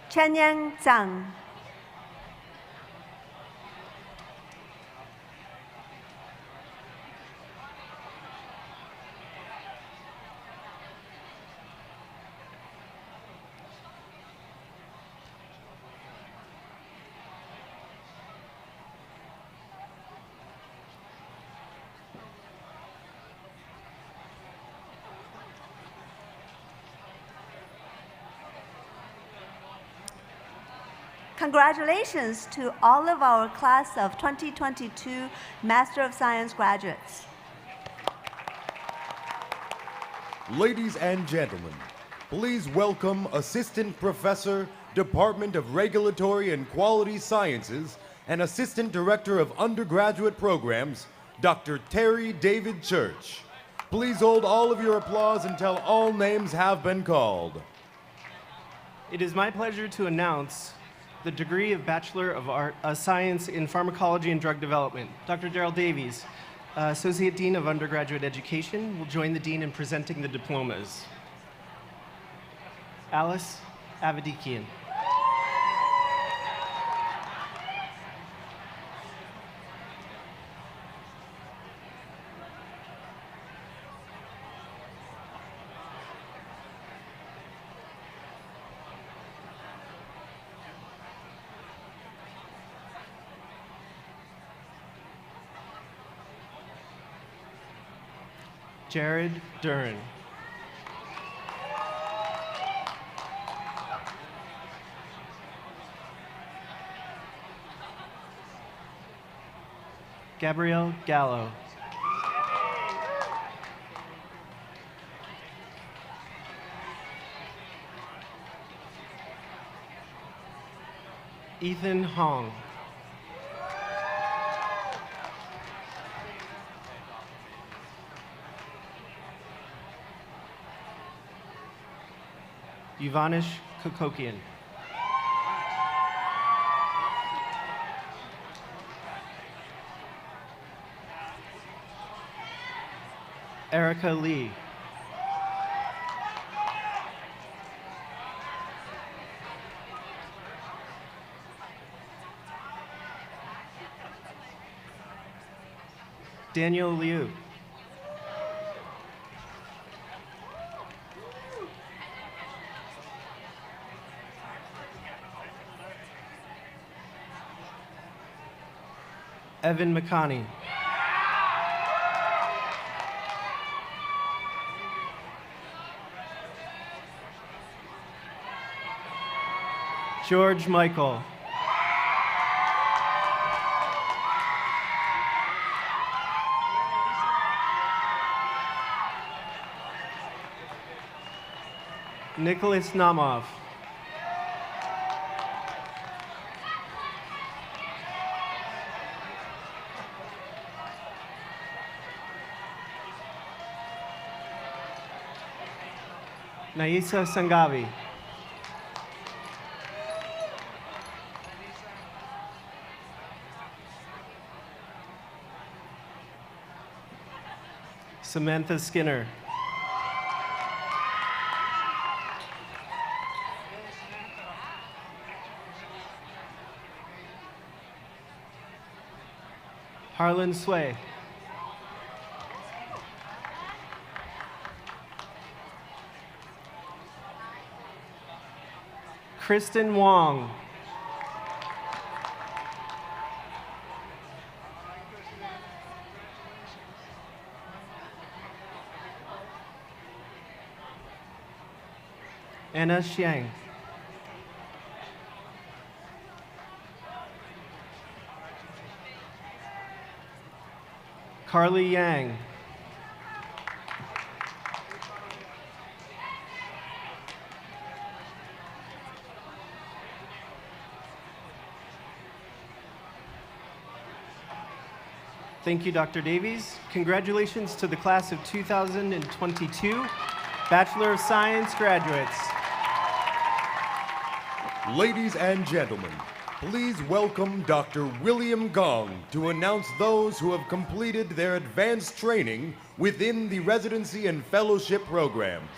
Chenyang Zhang. Congratulations to all of our class of 2022 Master of Science graduates. Ladies and gentlemen, please welcome Assistant Professor, Department of Regulatory and Quality Sciences, and Assistant Director of Undergraduate Programs, Dr. Terry David Church. Please hold all of your applause until all names have been called. It is my pleasure to announce the degree of Bachelor of Science in Pharmacology and Drug Development. Dr. Daryl Davies, Associate Dean of Undergraduate Education, will join the Dean in presenting the diplomas. Alice Avedikian. Jared Duran. Gabrielle Gallo. Ethan Hong. Ivanish Kokokian. Erica Lee. Daniel Liu. Evan McConney. George Michael. Nicholas Namov. Naisa Sangavi. Samantha Skinner. Harlan Sway. Kristen Wong. Anna Xiang. Carly Yang. Thank you, Dr. Davies. Congratulations to the class of 2022 Bachelor of Science graduates. Ladies and gentlemen, please welcome Dr. William Gong to announce those who have completed their advanced training within the residency and fellowship programs.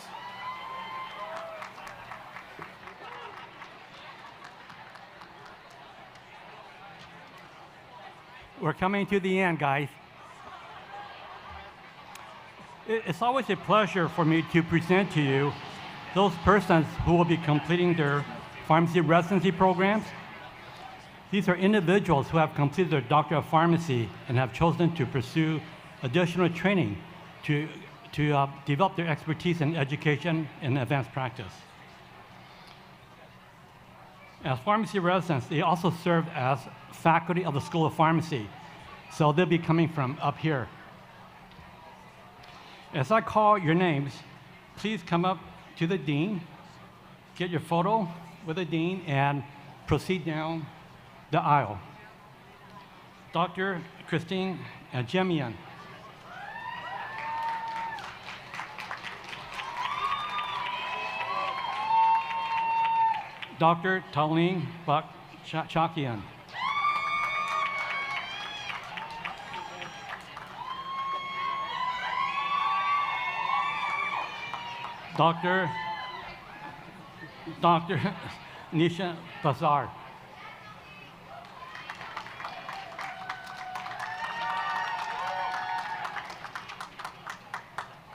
We're coming to the end, guys. It's always a pleasure for me to present to you those persons who will be completing their pharmacy residency programs. These are individuals who have completed their Doctor of Pharmacy and have chosen to pursue additional training to develop their expertise in education and advanced practice. As pharmacy residents, they also serve as faculty of the School of Pharmacy. So they'll be coming from up here. As I call your names, please come up to the dean, get your photo with the dean, and proceed down the aisle. Dr. Christine Jemian. Dr. Talene Bakchakian. Dr. Nisha Bazar.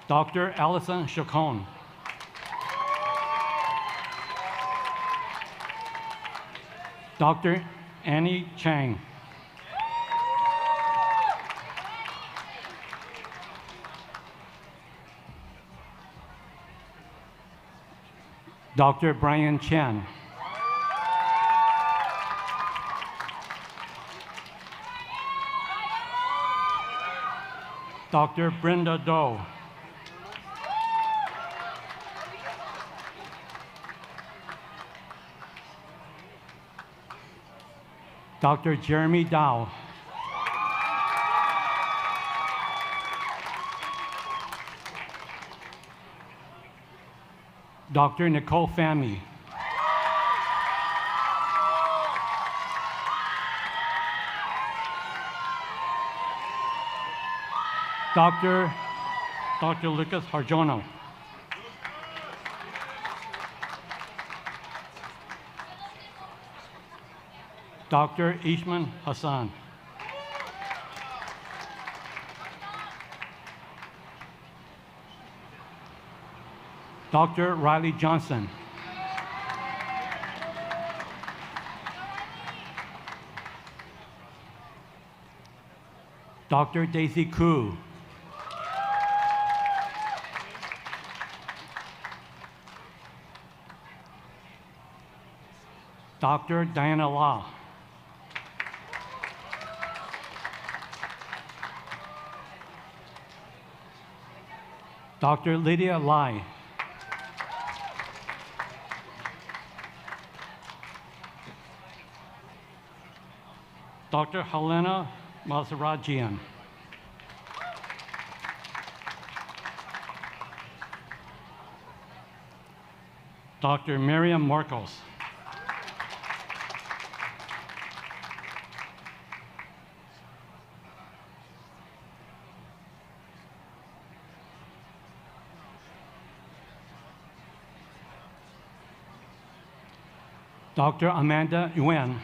Dr. Allison Chacon. Dr. Annie Chang. Dr. Brian Chen. Dr. Brenda Doe. Dr. Jeremy Dow. Dr. Nicole Fahmy. Dr. Lucas Harjono. Dr. Ishman Hassan. Dr. Riley Johnson. Dr. Daisy Koo. Dr. Diana Law. Dr. Lydia Lai. Dr. Helena Masarajian. Dr. Miriam Marcos. Dr. Amanda Yuen.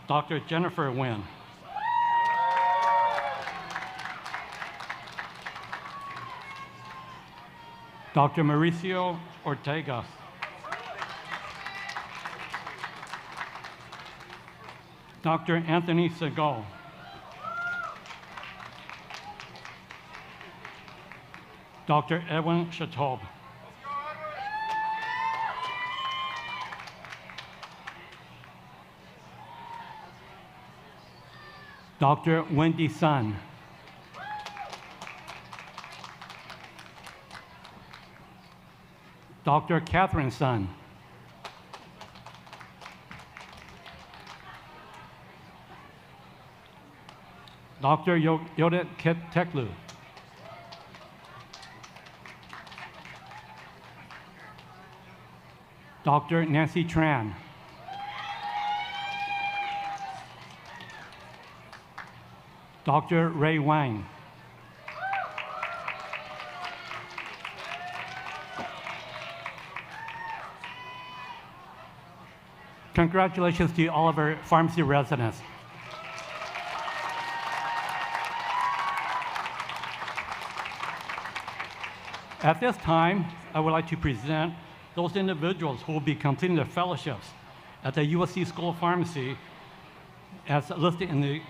Dr. Jennifer Nguyen. Dr. Mauricio Ortega. Dr. Anthony Segal. Dr. Edwin Chatoub. Dr. Wendy Sun. Dr. Catherine Sun. Dr. Yodet Teklu. Dr. Nancy Tran. Dr. Ray Wang. Congratulations to all of our pharmacy residents. At this time, I would like to present those individuals who will be completing their fellowships at the USC School of Pharmacy as listed in the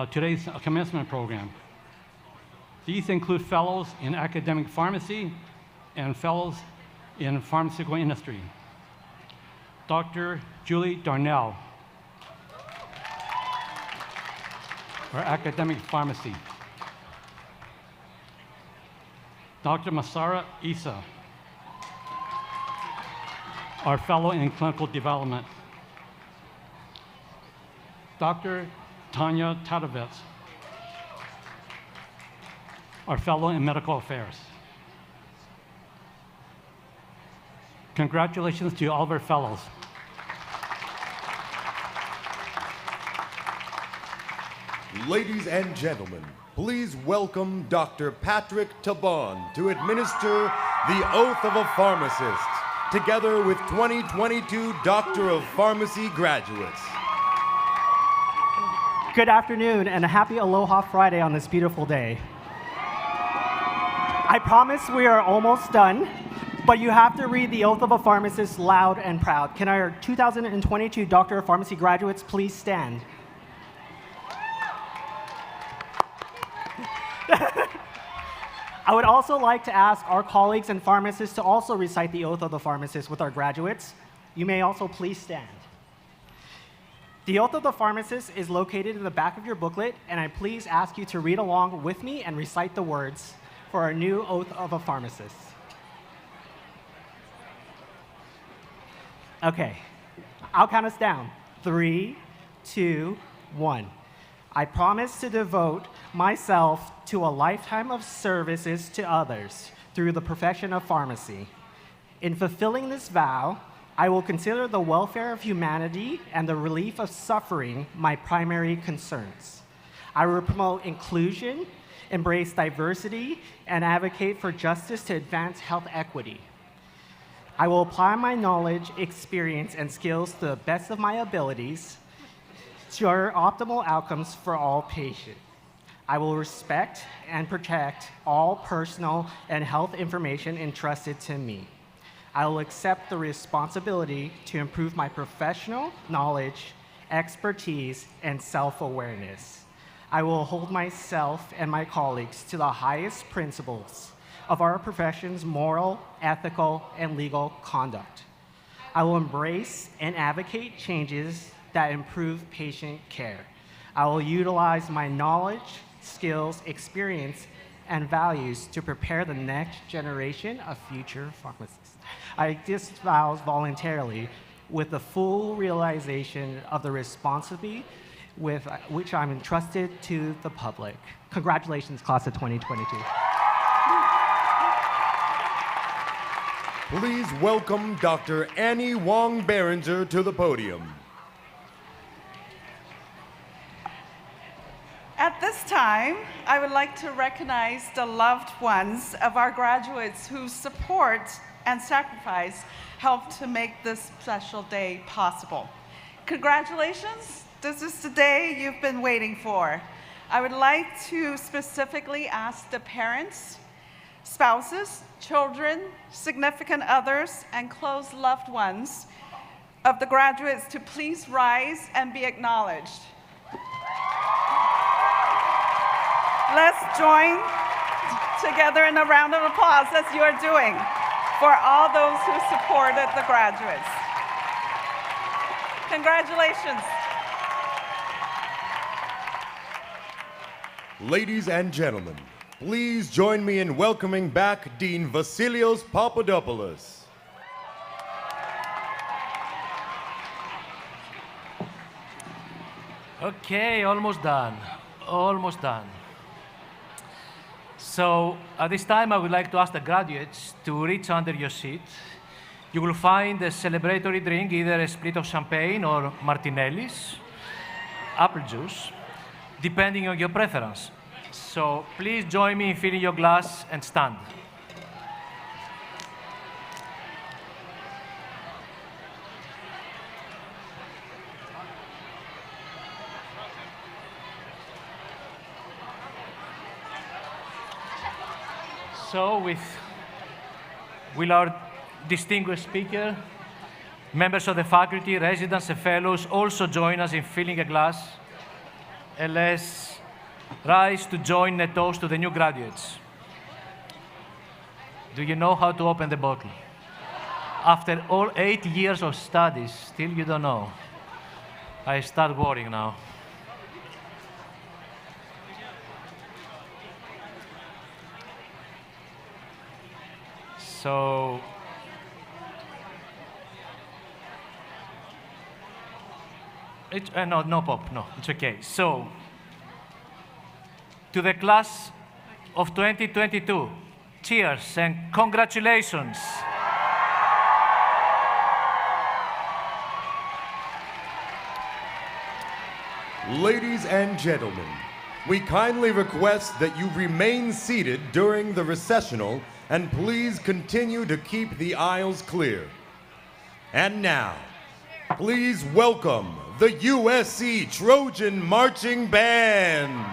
today's commencement program. These include fellows in academic pharmacy, and fellows in pharmaceutical industry. Dr. Julie Darnell, for academic pharmacy. Dr. Masara Isa, our fellow in clinical development. Dr. Tanya Tadovets, our fellow in medical affairs. Congratulations to all of our fellows. Ladies and gentlemen, please welcome Dr. Patrick Taban to administer the oath of a pharmacist, together with 2022 Doctor of Pharmacy graduates. Good afternoon and a happy Aloha Friday on this beautiful day. I promise we are almost done, but you have to read the oath of a pharmacist loud and proud. Can our 2022 Doctor of Pharmacy graduates please stand? I would also like to ask our colleagues and pharmacists to also recite the oath of the pharmacist with our graduates. You may also please stand. The oath of the pharmacist is located in the back of your booklet, and I please ask you to read along with me and recite the words for our new oath of a pharmacist. Okay, I'll count us down. 3, 2, 1. I promise to devote myself to a lifetime of services to others through the profession of pharmacy. In fulfilling this vow, I will consider the welfare of humanity and the relief of suffering my primary concerns. I will promote inclusion, embrace diversity, and advocate for justice to advance health equity. I will apply my knowledge, experience, and skills to the best of my abilities to ensure optimal outcomes for all patients. I will respect and protect all personal and health information entrusted to me. I will accept the responsibility to improve my professional knowledge, expertise, and self-awareness. I will hold myself and my colleagues to the highest principles of our profession's moral, ethical, and legal conduct. I will embrace and advocate changes that improve patient care. I will utilize my knowledge, skills, experience, and values to prepare the next generation of future pharmacists. I disavow voluntarily with the full realization of the responsibility with which I'm entrusted to the public. Congratulations, class of 2022. Please welcome Dr. Annie Wong Berenger to the podium. At this time, I would like to recognize the loved ones of our graduates whose support and sacrifice helped to make this special day possible. Congratulations, this is the day you've been waiting for. I would like to specifically ask the parents, spouses, children, significant others, and close loved ones of the graduates to please rise and be acknowledged. Let's join together in a round of applause, as you are doing, for all those who supported the graduates. Congratulations. Ladies and gentlemen, please join me in welcoming back Dean Vasilios Papadopoulos. Okay, almost done. Almost done. So at this time, I would like to ask the graduates to reach under your seat. You will find a celebratory drink, either a split of champagne or Martinelli's, apple juice, depending on your preference. So please join me in filling your glass and stand. So will our distinguished speaker, members of the faculty, residents, and fellows also join us in filling a glass? And let's rise to join a toast to the new graduates. Do you know how to open the bottle? After all 8 years of studies, still you don't know. I start worrying now. So, no pop, no, it's okay. So, to the class of 2022, cheers and congratulations. Ladies and gentlemen, we kindly request that you remain seated during the recessional and please continue to keep the aisles clear. And now, please welcome the USC Trojan Marching Band.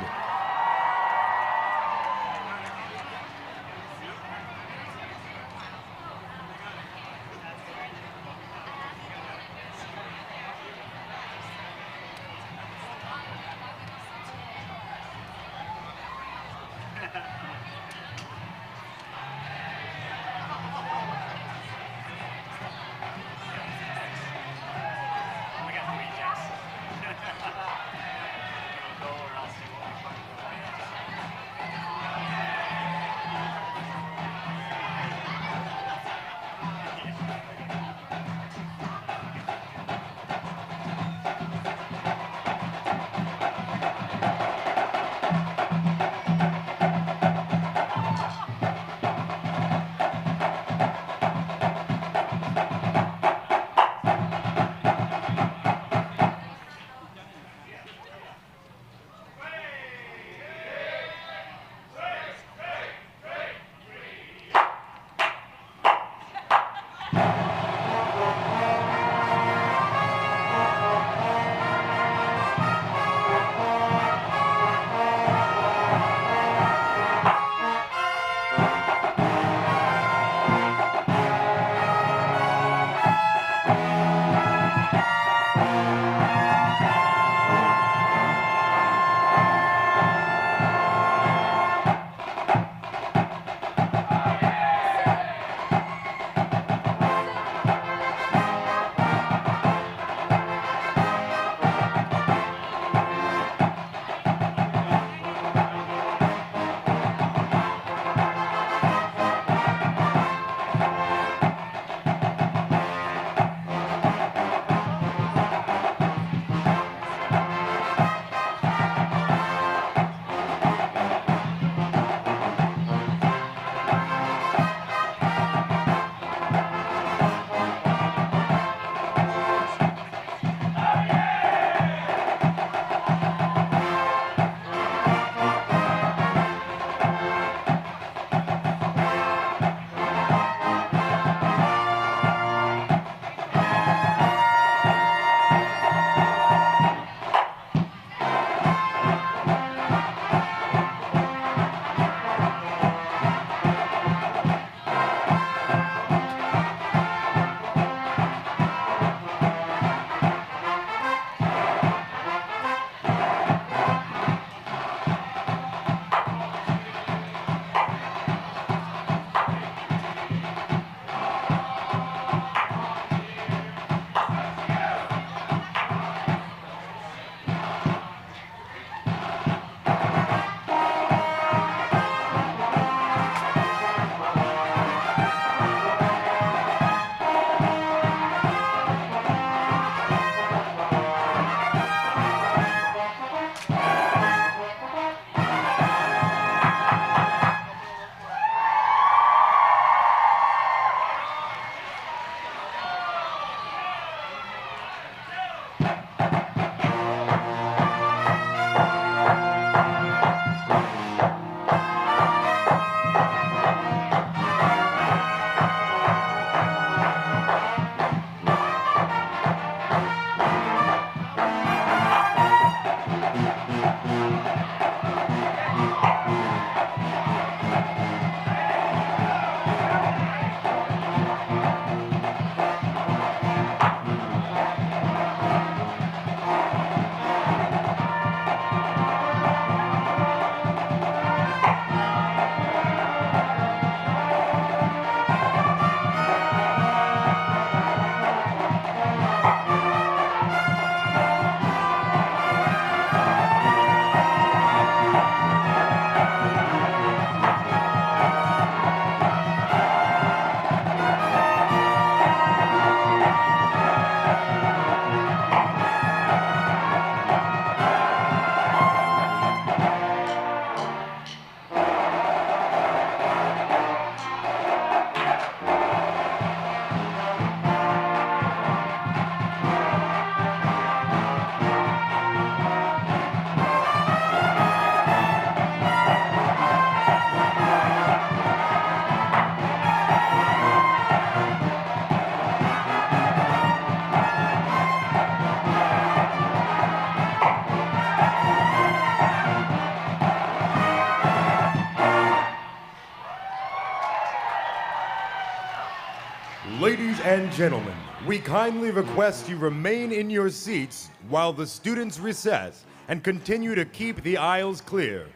Ladies and gentlemen, we kindly request you remain in your seats while the students recess and continue to keep the aisles clear.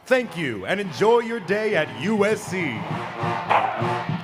Thank you and enjoy your day at USC.